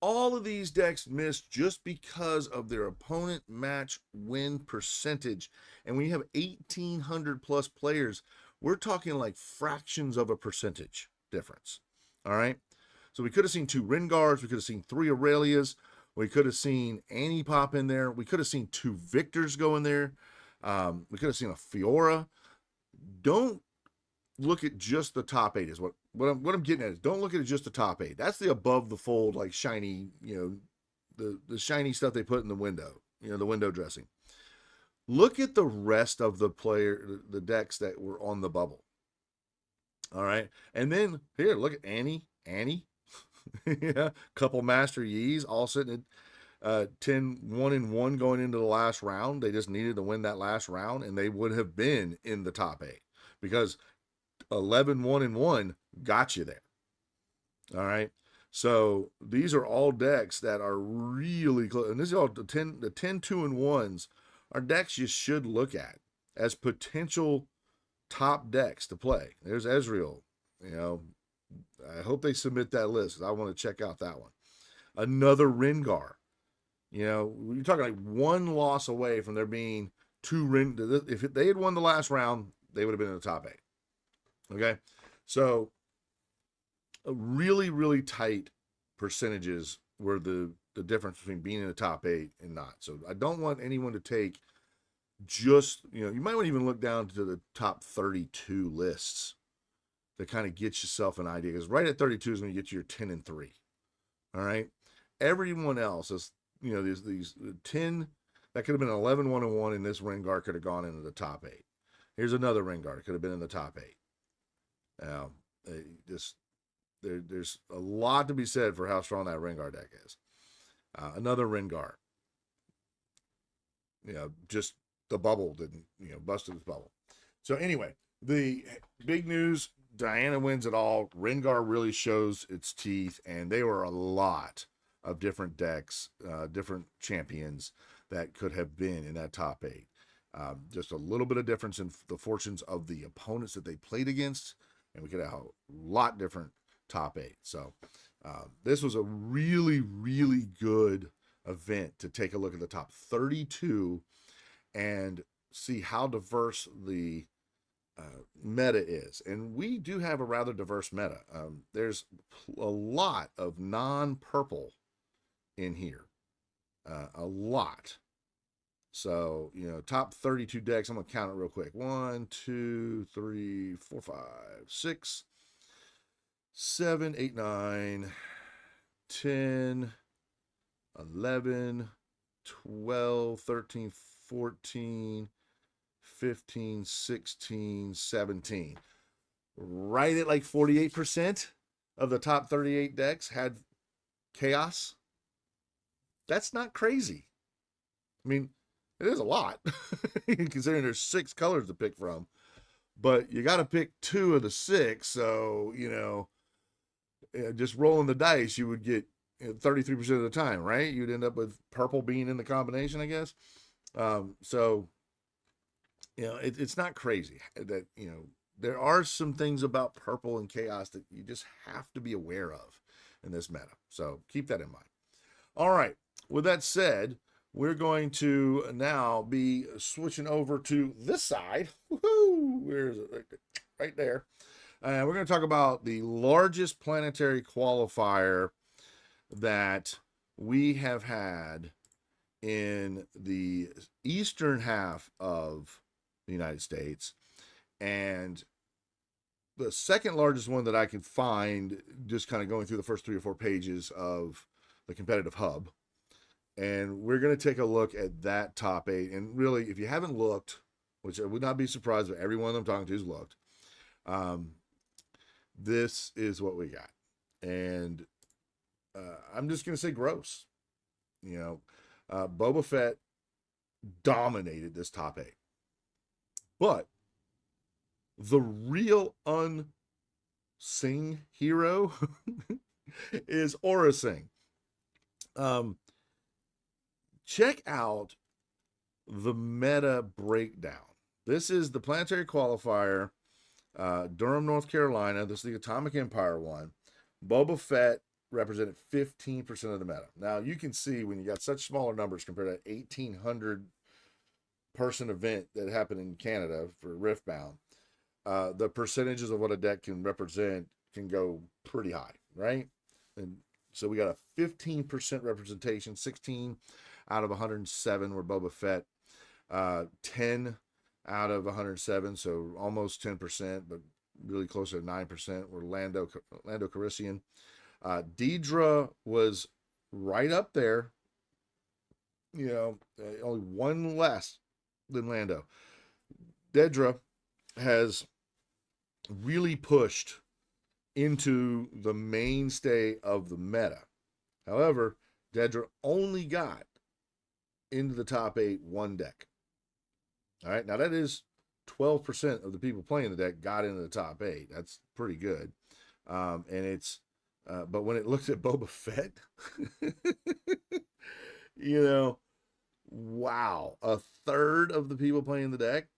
All of these decks missed just because of their opponent match win percentage. And when you have 1,800 plus players, we're talking like fractions of a percentage difference. All right. So we could have seen 2 Rengars. We could have seen 3 Aurelias. We could have seen Annie pop in there. We could have seen 2 Victors go in there. We could have seen a Fiora. Don't look at just the top 8 is what I'm getting at is don't look at it just the top 8. That's the above the fold, like shiny, the shiny stuff they put in the window, the window dressing. Look at the rest of the decks that were on the bubble. All right. And then here, look at Annie. Yeah, couple Master Yis all sitting at 10-1-1 going into the last round. They just needed to win that last round, and they would have been in the top 8 because 11-1-1 got you there. All right. So these are all decks that are really close. And this is all the 10-2-1s are decks you should look at as potential top decks to play. There's Ezreal. You know, I hope they submit that list. I want to check out that one. Another Rengar. You know, you're talking like one loss away from there being two If they had won the last round, they would have been in the top 8. Okay, so a really, really tight percentages were the difference between being in the top 8 and not. So I don't want anyone to take just, you know, you might want to even look down to the top 32 lists to kind of get yourself an idea, because right at 32 is going to get you your 10 and 3. All right, everyone else is, you know, these 10 that could have been 11 1-1, and this Rengar could have gone into the top 8. Here's another Rengar, could have been in the top 8. Now, there's a lot to be said for how strong that Rengar deck is. Another Rengar. You know, just the bubble didn't, you know, busted his bubble. So anyway, the big news, Diana wins it all. Rengar really shows its teeth, and they were a lot of different decks, different champions that could have been in that top 8. Just a little bit of difference in the fortunes of the opponents that they played against, and we could have a lot different top 8. So this was a really, really good event to take a look at the top 32 and see how diverse the meta is. And we do have a rather diverse meta. There's a lot of non-purple in here, a lot. So, you know, top 32 decks, I'm going to count it real quick. 1, 2, 3, 4, 5, 6, 7, 8, 9, 10, 11, 12, 13, 14, 15, 16, 17. Right at like 48% of the top 38 decks had chaos. That's not crazy. I mean, it is a lot, considering there's 6 colors to pick from. But you got to pick 2 of the 6. So, you know, just rolling the dice, you would get 33% of the time, right? You'd end up with purple being in the combination, I guess. So, you know, it's not crazy that, you know, there are some things about purple and chaos that you just have to be aware of in this meta. So keep that in mind. All right. With that said, we're going to now be switching over to this side. Woohoo! Where is it? Right there. And we're going to talk about the largest planetary qualifier that we have had in the eastern half of the United States, and the second largest one that I can find, just kind of going through the first 3 or 4 pages of the competitive hub. And we're going to take a look at that top 8. And really, if you haven't looked, which I would not be surprised if everyone I'm talking to has looked, this is what we got. And I'm just going to say gross. You know, Boba Fett dominated this top 8. But the real unsung hero is Aurra Sing. Check out the meta breakdown. This is the Planetary Qualifier, Durham, North Carolina. This is the Atomic Empire one. Boba Fett represented 15% of the meta. Now, you can see when you got such smaller numbers compared to 1,800 person event that happened in Canada for Riftbound, the percentages of what a deck can represent can go pretty high, right? And so we got a 15% representation, 16 out of 107 were Boba Fett, 10 out of 107, so almost 10%, but really closer to 9% were Lando Calrissian. Dedra was right up there, you know, only one less than Lando. Dedra has really pushed into the mainstay of the meta. However, Dedra only got into the top 8 one deck. All right, now that is 12% of the people playing the deck got into the top 8. That's pretty good. And it's, but when it looks at Boba Fett, you know, wow, a third of the people playing the deck,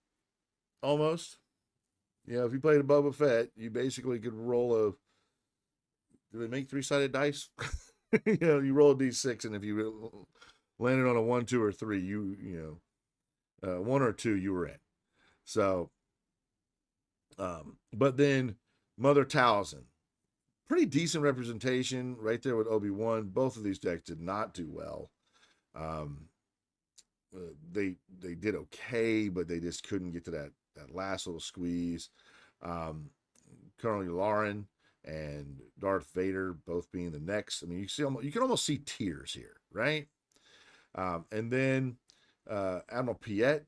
almost, You know, if you played a Boba Fett, you basically could roll a. Do they make 3-sided dice? You know, you roll a d6, and if you landed on a 1, 2, or 3, you know, 1 or 2, you were in. So, but then Mother Talzin, pretty decent representation right there with Obi-Wan. Both of these decks did not do well. They did okay, but they just couldn't get to that last little squeeze. Colonel Yularen and Darth Vader both being the next. I mean, you can almost see tears here, right? And then Admiral Piet.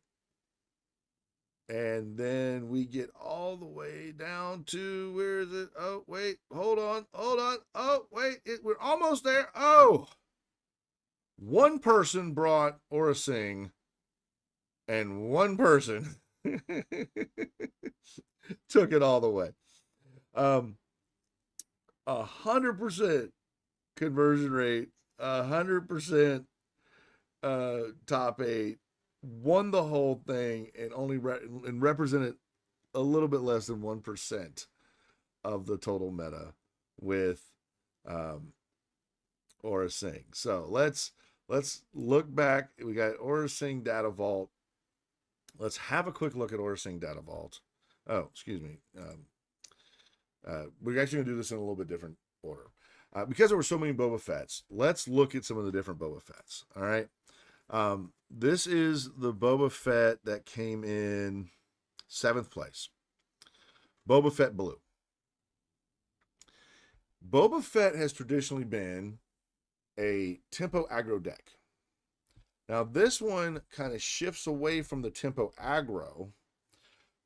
And then we get all the way down to, where is it? Oh, wait, hold on. Oh, wait, we're almost there. Oh, one person brought Aurra Sing, and one person took it all the way. 100% conversion rate, 100% top 8, won the whole thing, and only represented a little bit less than 1% of the total meta with Aurra Sing. So let's look back. We got Aurra Sing Data Vault. Let's have a quick look at Aurra Sing Data Vault. Oh, excuse me. We're actually going to do this in a little bit different order. Because there were so many Boba Fetts, let's look at some of the different Boba Fetts. All right. This is the Boba Fett that came in 7th place. Boba Fett Blue. Boba Fett has traditionally been a tempo aggro deck. Now, this one kind of shifts away from the tempo aggro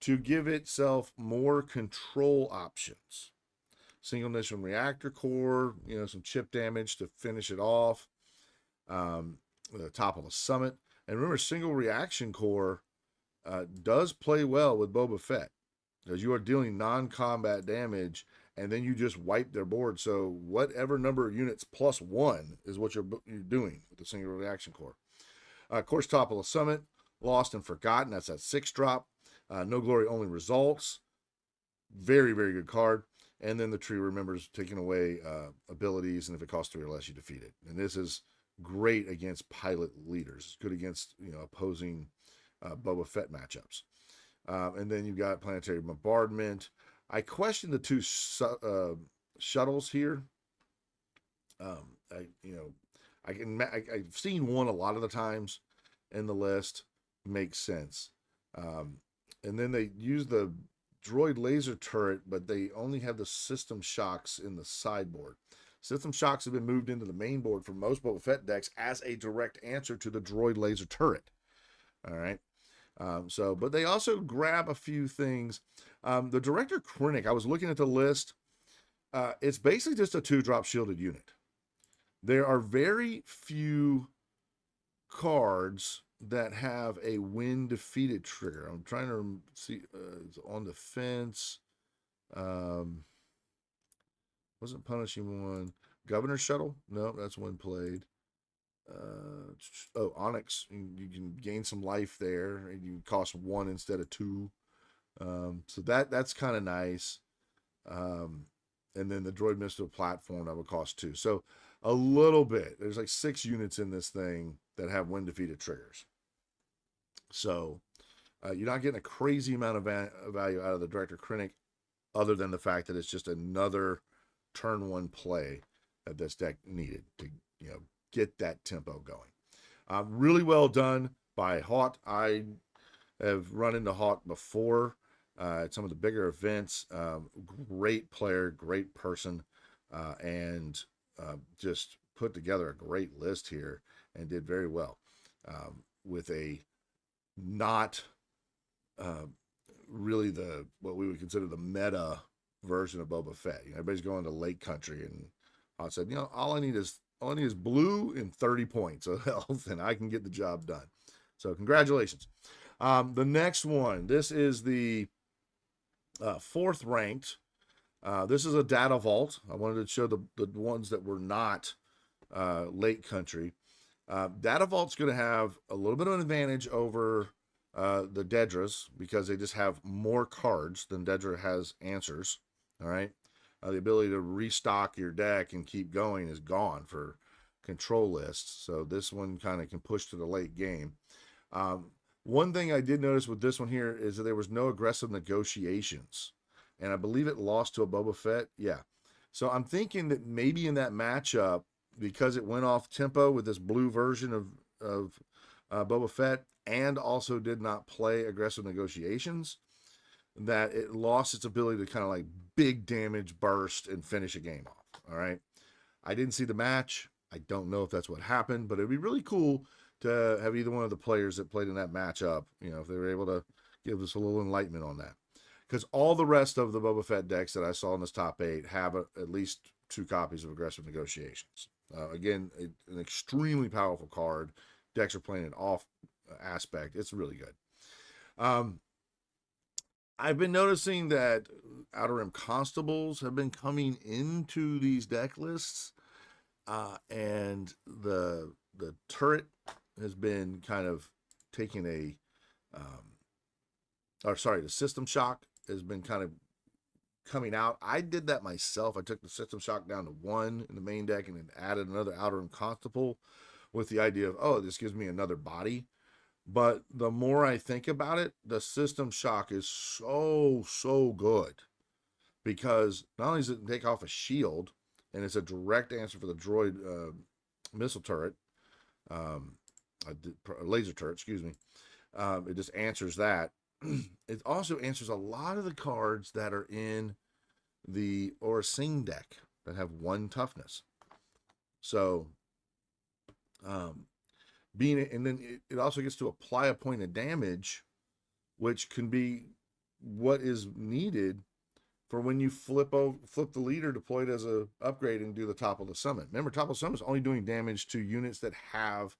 to give itself more control options. Single mission reactor core, you know, some chip damage to finish it off. The top of the summit. And remember, single reaction core does play well with Boba Fett, because you are dealing non-combat damage, and then you just wipe their board. So whatever number of units plus 1 is what you're doing with the single reaction core. Of course, top of the summit, Lost and Forgotten. That's that 6-drop. No Glory Only Results. Very, very good card. And then the tree remembers taking away abilities, and if it costs 3 or less, you defeat it. And this is great against pilot leaders. It's good against, you know, opposing Boba Fett matchups. And then you've got Planetary Bombardment. I question the 2 shuttles here. I've seen one a lot of the times in the list. Makes sense. And then they use the droid laser turret, but they only have the system shocks in the sideboard. System shocks have been moved into the main board for most Boba Fett decks as a direct answer to the droid laser turret. All right. But they also grab a few things. The Director Krennic, I was looking at the list. It's basically just a 2-drop shielded unit. There are very few cards that have a win defeated trigger. I'm trying to see, it's on the fence. Wasn't punishing one. Governor Shuttle? No, that's one played. Onyx. You can gain some life there, and you cost 1 instead of 2. So that's kind of nice. And then the Droid Missile Platform, that would cost 2. So a little bit. There's like 6 units in this thing that have win defeated triggers. So you're not getting a crazy amount of value out of the Director Krennic, other than the fact that it's just another turn 1 play that this deck needed to, you know, get that tempo going. Really well done by Haught. I have run into Haught before at some of the bigger events. Great player, great person, and just put together a great list here and did very well with a not really what we would consider the meta version of Boba Fett. You know, everybody's going to Lake Country, and I said, you know, all I need is blue and 30 points of health, and I can get the job done. So congratulations. The next one, this is the 4th ranked. This is a data vault. I wanted to show the ones that were not Lake Country. Data Vault's going to have a little bit of an advantage over the Dedras, because they just have more cards than Dedra has answers. All right. The ability to restock your deck and keep going is gone for control lists. So this one kind of can push to the late game. One thing I did notice with this one here is that there was no aggressive negotiations. And I believe it lost to a Boba Fett. Yeah. So I'm thinking that maybe in that matchup, because it went off tempo with this blue version of Boba Fett and also did not play aggressive negotiations, that it lost its ability to kind of like big damage burst and finish a game off. All right. I didn't see the match. I don't know if that's what happened, but it'd be really cool to have either one of the players that played in that matchup, if they were able to give us a little enlightenment on that. Because all the rest of the Boba Fett decks that I saw in this top 8 have at least 2 copies of aggressive negotiations. Again, an extremely powerful card. Decks are playing it off aspect. It's really good. I've been noticing that Outer Rim Constables have been coming into these deck lists, and the turret has been kind of taking the System Shock has been kind of coming out. I did that myself. I took the System Shock down to 1 in the main deck and then added another Outer Rim Constable with the idea of, this gives me another body. But the more I think about it, the System Shock is so good, because not only does it take off a shield, and it's a direct answer for the droid missile turret, laser turret, excuse me. It just answers that. It also answers a lot of the cards that are in the Aurra Sing deck that have 1 toughness. So, and then it also gets to apply a point of damage, which can be what is needed for when you flip the leader, deploy it as a upgrade, and do the top of the summon. Remember, top of the summon is only doing damage to units that have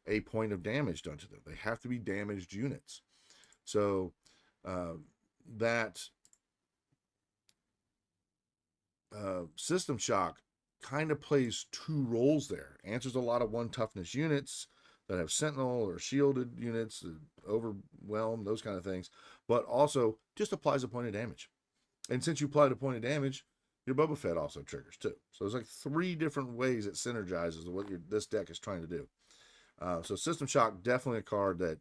a point of damage done to them. They have to be damaged units. So that System Shock kind of plays 2 roles there. Answers a lot of 1 toughness units that have Sentinel or shielded units, overwhelm, those kind of things, but also just applies a point of damage. And since you applied a point of damage, your Boba Fett also triggers too. So there's like 3 different ways it synergizes what this deck is trying to do. So System Shock, definitely a card that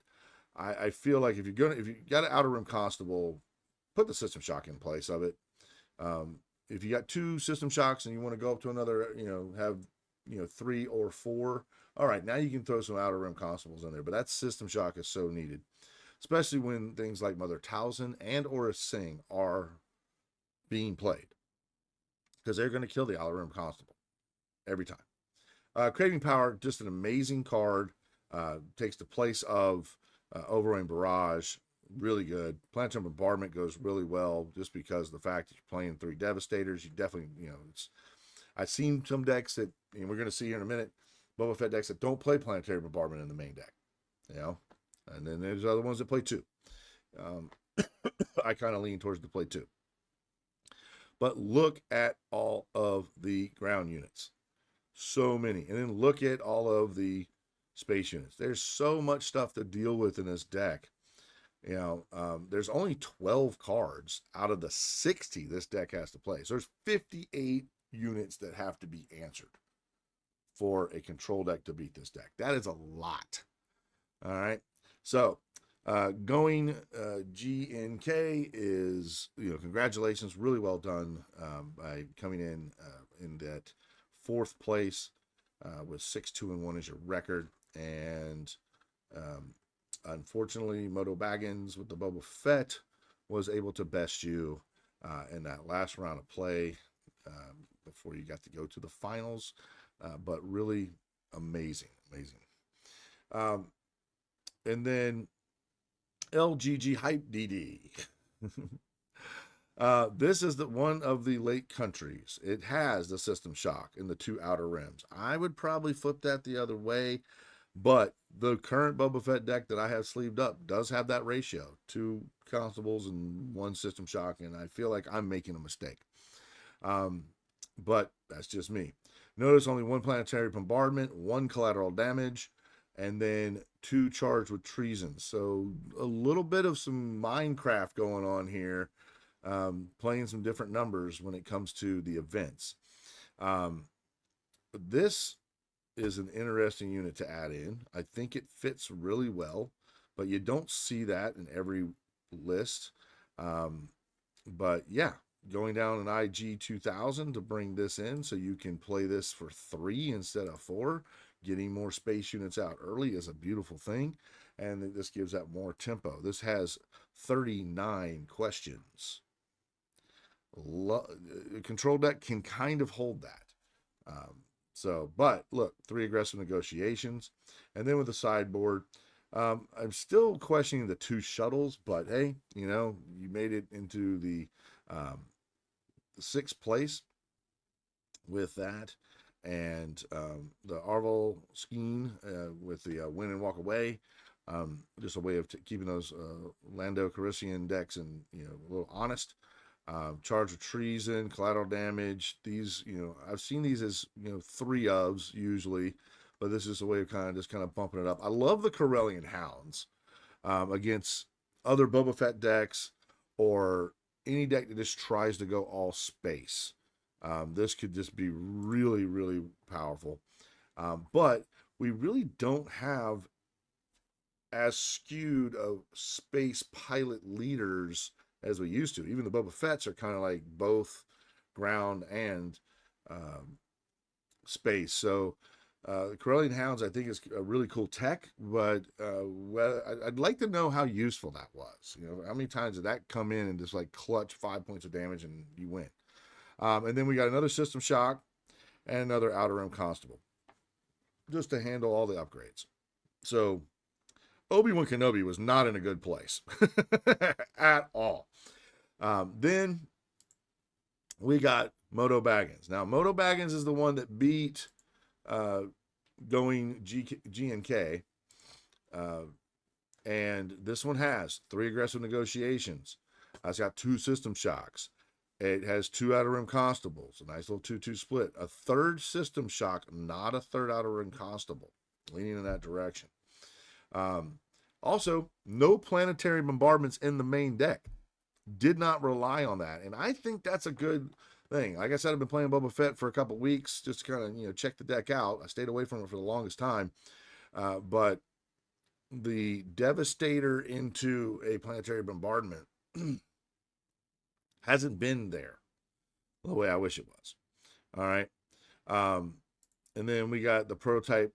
I feel like if you got an Outer Rim Constable, put the System Shock in place of it. If you got 2 System Shocks and you want to go up to another, have 3 or 4, all right, now you can throw some Outer Rim Constables in there. But that System Shock is so needed, especially when things like Mother Talzin and Aurra Sing are being played, because they're going to kill the Outer Rim Constable every time. Craving Power, just an amazing card. Takes the place of Overwhelming Barrage. Really good. Planetary Bombardment goes really well, just because of the fact that you're playing 3 Devastators. You definitely, I've seen some decks that, we're going to see here in a minute, Boba Fett decks that don't play Planetary Bombardment in the main deck, and then there's other ones that play 2. I kind of lean towards the play 2. But look at all of the ground units. So many. And then look at all of the space units. There's so much stuff to deal with in this deck. There's only 12 cards out of the 60 this deck has to play. So there's 58 units that have to be answered for a control deck to beat this deck. That is a lot. All right. So going GNK is, congratulations, really well done by coming in that 4th place with 6-2-1 as your record. And unfortunately, Moto Baggins with the Boba Fett was able to best you in that last round of play before you got to go to the finals. But really amazing. And then LGG Hype DD. This is one of the late countries. It has the System Shock in the 2 outer rims. I would probably flip that the other way, but the current Boba Fett deck that I have sleeved up does have that ratio: 2 Constables and 1 System Shock, and I feel like I'm making a mistake. But that's just me. Notice only 1 Planetary Bombardment, 1 Collateral Damage, and then 2 charged with treason. So a little bit of some Minecraft going on here, playing some different numbers when it comes to the events. This is an interesting unit to add in. I think it fits really well, but you don't see that in every list. But yeah, going down an IG 2000 to bring this in so you can play this for 3 instead of 4. Getting more space units out early is a beautiful thing, and this gives that more tempo. This has 39 questions. Control deck can kind of hold that. But look, 3 aggressive negotiations, and then with the sideboard, I'm still questioning the 2 shuttles, but hey, you know, you made it into the 6th place with that, and the Aurra Sing with the win and walk away. Just a way of keeping those Lando Calrissian decks and, you know, a little honest. Charge of treason, collateral damage. These, you know, I've seen these as, you know, 3 ofs usually, but this is a way of kind of bumping it up. I love the Corellian Hounds against other Boba Fett decks or any deck that just tries to go all space. This could just be really, really powerful. But we really don't have as skewed of space pilot leaders as we used to. Even the Boba Fetts are kind of like both ground and space. So the Corellian Hounds, I think, is a really cool tech, but well, I'd like to know how useful that was. You know, how many times did that come in and just like clutch 5 points of damage and you win? And then we got another System Shock and another Outer Rim Constable, just to handle all the upgrades. So Obi-Wan Kenobi was not in a good place at all. Then we got Moto Baggins. Now, Moto Baggins is the one that beat going G and K. And this one has 3 aggressive negotiations. It's got 2 System Shocks. It has 2 Outer Rim Constables, a nice little 2-2 split. A 3rd System Shock, not a 3rd Outer Rim Constable, leaning in that direction. Also, no planetary bombardments in the main deck. Did not rely on that, and I think that's a good thing. Like I said, I've been playing Boba Fett for a couple weeks just to kind of, you know, check the deck out. I stayed away from it for the longest time, but the Devastator into a planetary bombardment hasn't been there the way I wish it was. All right. And then we got the prototype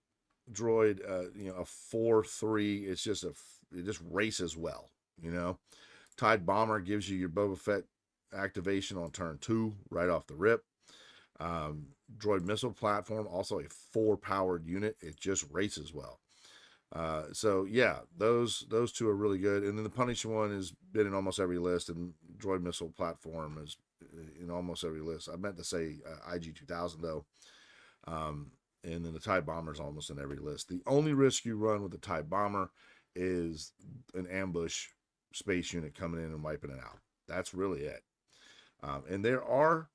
droid, you know, a 4/3. It's just it just races well, you know. Tide Bomber gives you your Boba Fett activation on turn 2 right off the rip. Droid Missile Platform, also a 4-powered unit. It just races well. So yeah, those 2 are really good. And then the Punisher one has been in almost every list, and Droid Missile Platform is in almost every list. I meant to say IG 2000 though. And then the TIE Bomber is almost in every list. The only risk you run with the TIE Bomber is an ambush space unit coming in and wiping it out. That's really it. And there are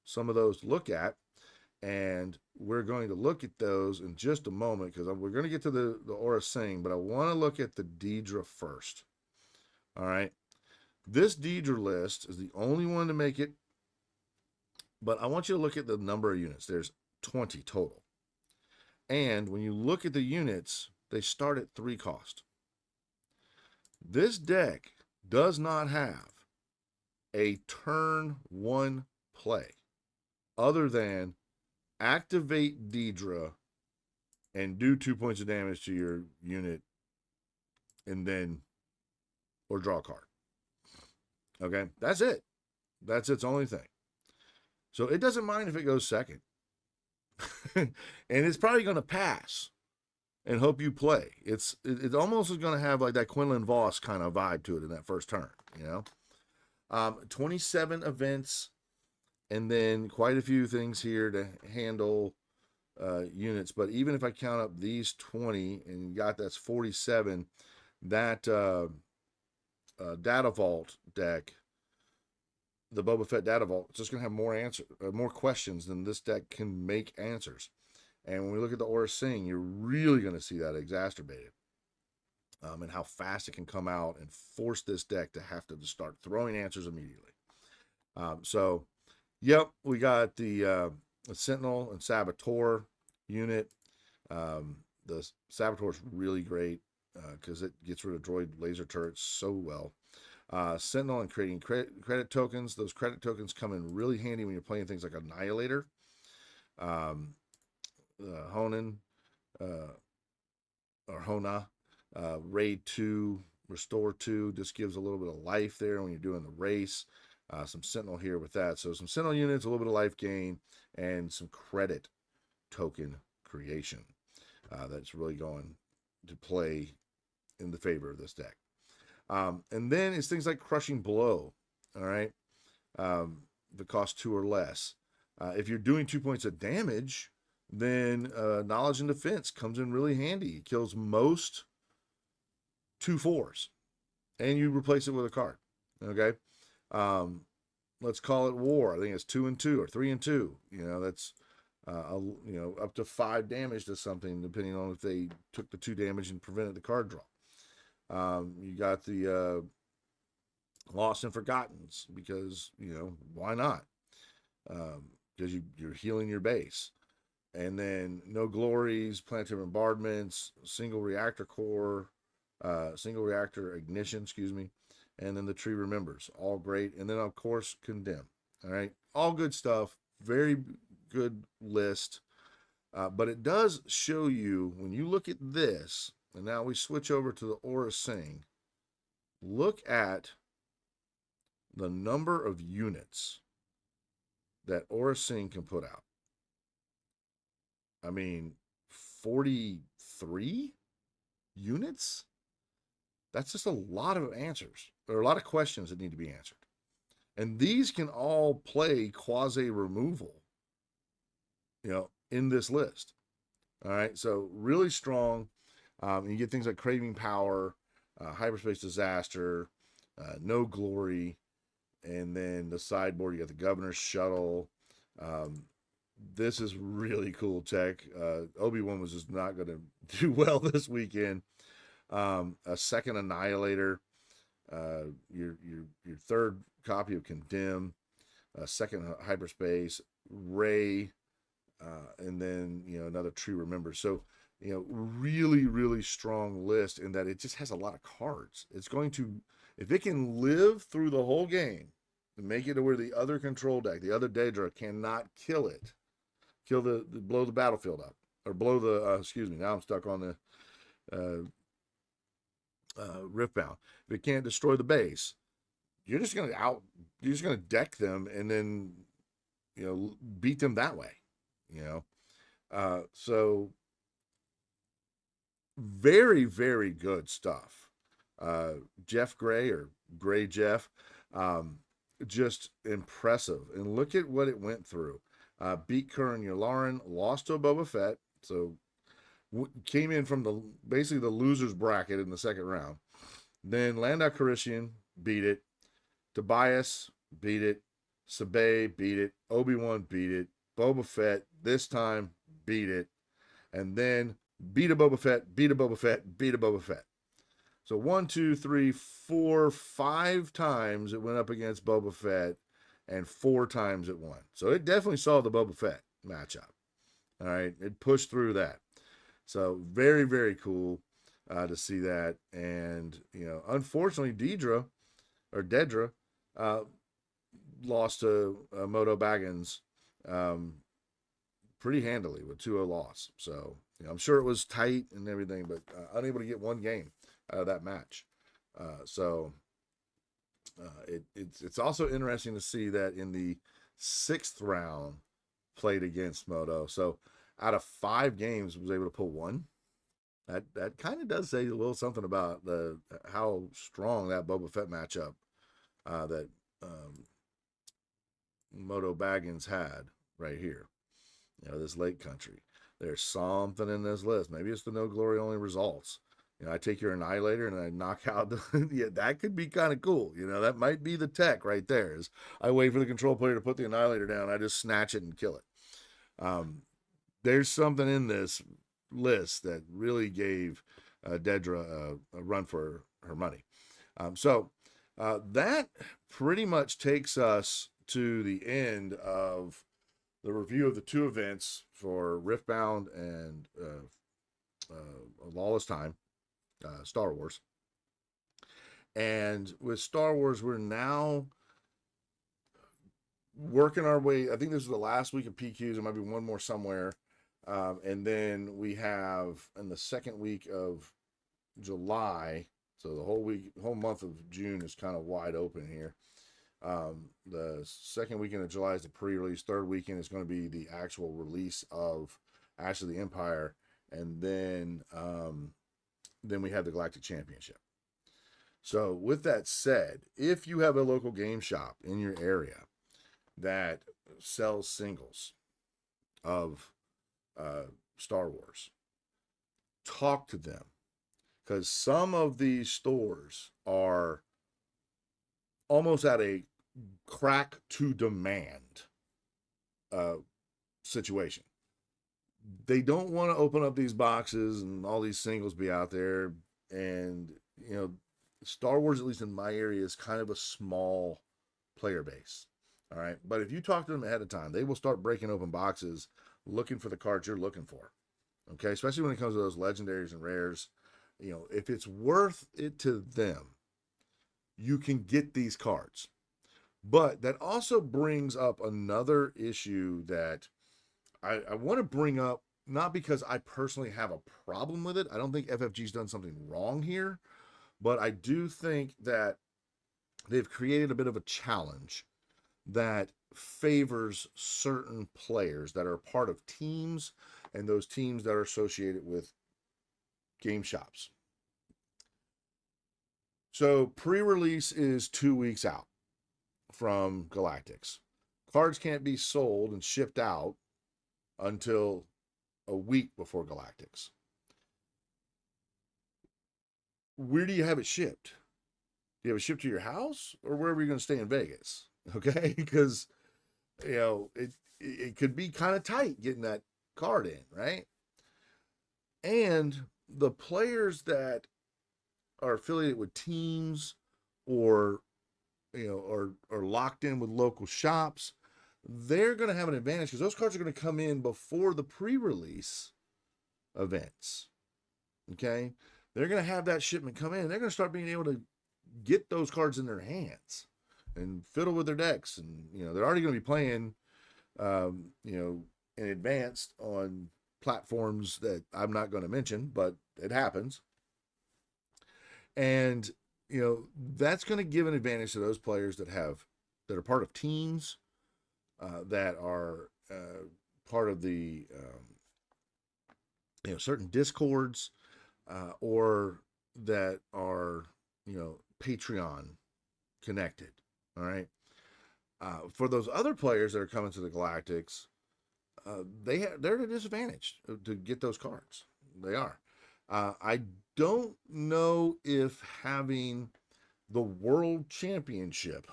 some of those to look at, and we're going to look at those in just a moment, because we're going to get to the Aurra Sing, but I want to look at the Dedra first. All right. This Dedra list is the only one to make it, but I want you to look at the number of units. There's 20 total. And when you look at the units, they start at 3 cost. This deck does not have a turn 1 play other than activate Dedra and do 2 points of damage to your unit, and then, or draw a card. Okay, that's it. That's its only thing. So it doesn't mind if it goes second. And it's probably going to pass and hope you play. It almost is going to have like that Quinlan Voss kind of vibe to it in that first turn, you know. 27 events, and then quite a few things here to handle units. But even if I count up these 20 and you got that's 47, that Data Vault deck, the Boba Fett Data Vault, it's just going to have more questions than this deck can make answers. And when we look at the Aurra Sing, you're really going to see that exacerbated. And how fast it can come out and force this deck to have to just start throwing answers immediately. So, yep, we got the Sentinel and Saboteur unit. The Saboteur is really great because it gets rid of droid laser turrets so well. Sentinel and creating credit tokens. Those credit tokens come in really handy when you're playing things like Annihilator, Honan, or Hona, Raid 2, Restore 2. Just gives a little bit of life there when you're doing the race. Some Sentinel here with that. So some Sentinel units, a little bit of life gain, and some credit token creation. That's really going to play in the favor of this deck. And then it's things like Crushing Blow, all right? That cost 2 or less. If you're doing 2 points of damage, then Knowledge and Defense comes in really handy. It kills most 2/4s, and you replace it with a card, okay? Let's call it War. I think it's 2 and 2 or 3 and 2. You know, that's up to 5 damage to something, depending on if they took the 2 damage and prevented the card draw. You got the Lost and Forgottens, because, why not? Because you're healing your base. And then No Glories, Planetary Bombardments, Single Reactor Core, Single Reactor Ignition, and then the Tree Remembers. All great. And then, of course, Condemn. All right. All good stuff. Very good list. But it does show you, when you look at this, and now we switch over to the Aurra Sing, look at the number of units that Aurra Sing can put out. I mean, 43 units? That's just a lot of answers. There are a lot of questions that need to be answered. And these can all play quasi-removal, in this list. All right, so really strong. You get things like Craving Power, Hyperspace Disaster, No Glory, and then the sideboard, you got the Governor's Shuttle. This is really cool tech. Obi-Wan was just not going to do well this weekend. A second Annihilator, your third copy of Condemn, a second Hyperspace, Ray, and then another Tree Remember. So really, really strong list in that it just has a lot of cards. It's going to, if it can live through the whole game and make it to where the other control deck, the other Dedra, cannot kill it, blow the battlefield up, or blow the now I'm stuck on the Riftbound. If it can't destroy the base, you're just gonna deck them and then beat them that way. So very, very good stuff. Jeff Gray, or Gray Jeff, just impressive. And look at what it went through. Beat Curran Yularen, lost to a Boba Fett, so came in from basically the loser's bracket in the second round. Then Lando Calrissian beat it. Tobias beat it. Sabay beat it. Obi-Wan beat it. Boba Fett this time beat it. And then beat a Boba Fett, beat a Boba Fett, beat a Boba Fett. So 1, 2, 3, 4, 5 times it went up against Boba Fett, and 4 times it won. So it definitely saw the Boba Fett matchup. All right, it pushed through that. So very, very cool to see that. And unfortunately, Dedra lost to Moto Baggins pretty handily with 2-0 loss. So I'm sure it was tight and everything, but unable to get one game out of that match. It's also interesting to see that in the 6th round played against Moto. So out of 5 games was able to pull 1. That kind of does say a little something about how strong that Boba Fett matchup that Moto Baggins had right here. This Lake Country. There's something in this list. Maybe it's the No Glory only results. I take your Annihilator and I knock out yeah, that could be kind of cool. That might be the tech right there. Is I wait for the control player to put the Annihilator down, I just snatch it and kill it. there's something in this list that really gave Dedra a run for her money. So that pretty much takes us to the end of the review of the two events for Riftbound and Lawless Time, Star Wars. And with Star Wars, we're now working our way. I think this is the last week of PQs. There might be one more somewhere. And then we have in the second week of July, so the whole month of June is kind of wide open here. The second weekend of July is the pre-release. Third weekend is going to be the actual release of Ash of the Empire, and then we have the Galactic Championship. So with that said, if you have a local game shop in your area that sells singles of Star Wars, talk to them, because some of these stores are almost at a crack to demand situation. They don't want to open up these boxes and all these singles be out there. And, you know, Star Wars, at least in my area, is kind of a small player base. All right. But if you talk to them ahead of time, they will start breaking open boxes looking for the cards you're looking for. Okay. Especially when it comes to those legendaries and rares. You know, if it's worth it to them, you can get these cards. But that also brings up another issue that I want to bring up, not because I personally have a problem with it. I don't think FFG's done something wrong here, but I do think that they've created a bit of a challenge that favors certain players that are part of teams and those teams that are associated with game shops. So pre-release is 2 weeks out from Galactics. Cards can't be sold and shipped out until a week before Galactics. Where do you have it shipped? Do you have it shipped to your house, or wherever you're going to stay in Vegas? Okay, because you know it could be kind of tight getting that card in, right? And the players that are affiliated with teams or you know are locked in with local shops, they're going to have an advantage because those cards are going to come in before the pre-release events. Okay, they're going to have that shipment come in. They're going to start being able to get those cards in their hands and fiddle with their decks, and you know they're already going to be playing you know in advance on platforms that I'm not going to mention, but it happens. And you know that's going to give an advantage to those players that are part of teams, that are part of the you know certain discords, or that are you know Patreon connected. All right. For those other players that are coming to the Galactics, they're at a disadvantage to get those cards. They are. I don't know if having the World Championship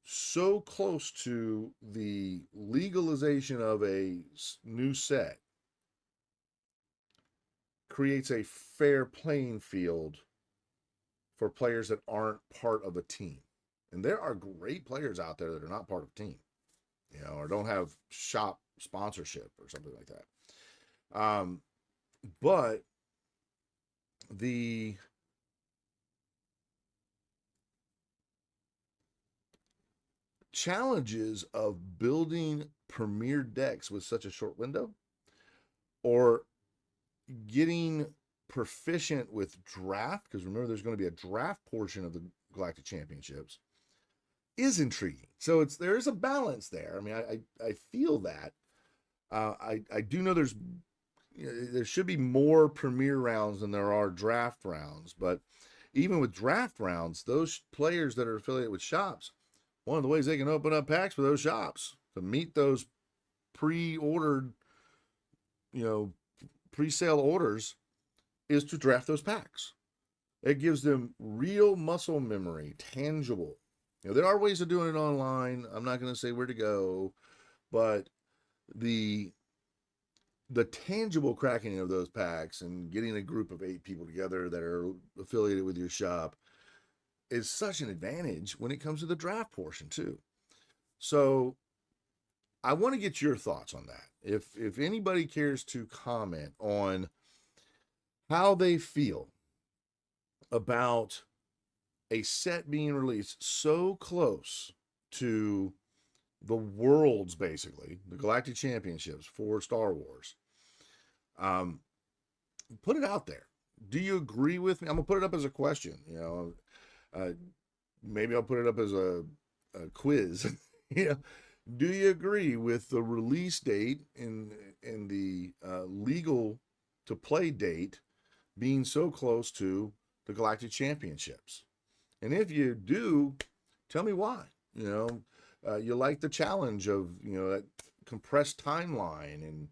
so close to the legalization of a new set creates a fair playing field for players that aren't part of a team. And there are great players out there that are not part of a team, you know, or don't have shop sponsorship or something like that. But the challenges of building premier decks with such a short window, or getting proficient with draft, because remember there's going to be a draft portion of the Galactic Championships, is intriguing. So there's a balance there. I mean, I feel that. I do know there should be more premier rounds than there are draft rounds, but even with draft rounds, those players that are affiliated with shops, one of the ways they can open up packs for those shops to meet those pre-ordered, you know, pre-sale orders is to draft those packs. It gives them real muscle memory, tangible. You know, there are ways of doing it online. I'm not going to say where to go, but the the tangible cracking of those packs and getting a group of 8 people together that are affiliated with your shop is such an advantage when it comes to the draft portion too. So I want to get your thoughts on that. If anybody cares to comment on how they feel about a set being released so close to the worlds, basically, the Galactic Championships for Star Wars. Put it out there. Do you agree with me? I'm gonna put it up as a question. Maybe I'll put it up as a quiz. Do you agree with the release date in the legal to play date being so close to the Galactic Championships? And if you do, tell me why. You like the challenge of that compressed timeline, and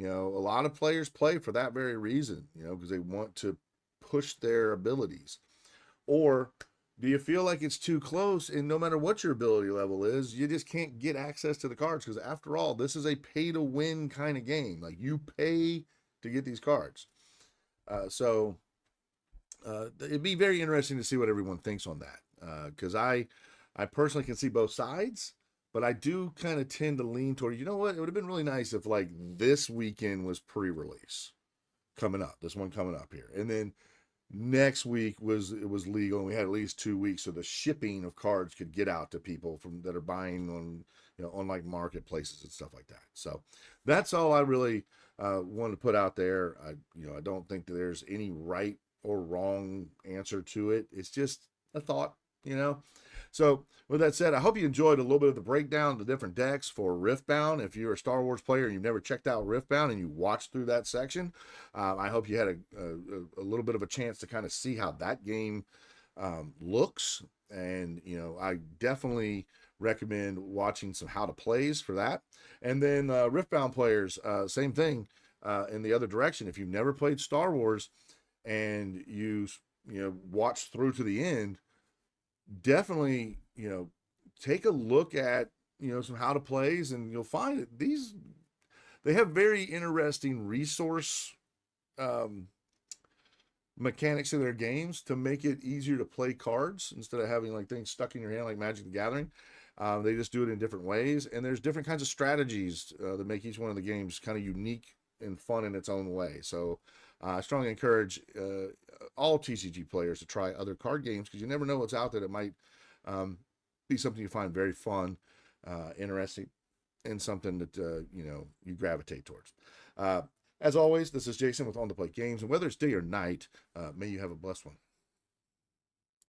a lot of players play for that very reason, because they want to push their abilities. Or do you feel like it's too close, and no matter what your ability level is, you just can't get access to the cards? Because after all, this is a pay to win kind of game. Like, you pay to get these cards. So it'd be very interesting to see what everyone thinks on that. Because I personally can see both sides, but I do kind of tend to lean toward, it would have been really nice if like this weekend was pre-release coming up, this one coming up here. And then next week it was legal, and we had at least 2 weeks so the shipping of cards could get out to people that are buying on on like marketplaces and stuff like that. So that's all I really want to put out there. I don't think that there's any right or wrong answer to it. It's just a thought. So with that said, I hope you enjoyed a little bit of the breakdown of the different decks for Riftbound. If you're a Star Wars player and you've never checked out Riftbound and you watched through that section, I hope you had a little bit of a chance to kind of see how that game looks. And, I definitely recommend watching some how to plays for that. And then Riftbound players, same thing in the other direction. If you've never played Star Wars and you watch through to the end, definitely take a look at some how to plays, and you'll find that they have very interesting resource mechanics in their games to make it easier to play cards instead of having like things stuck in your hand like Magic the Gathering. They just do it in different ways, and there's different kinds of strategies that make each one of the games kind of unique and fun in its own way. So I strongly encourage all TCG players to try other card games, because you never know what's out there that might be something you find very fun, interesting, and something that you gravitate towards. As always, this is Jason with On the Play Games, and whether it's day or night, may you have a blessed one.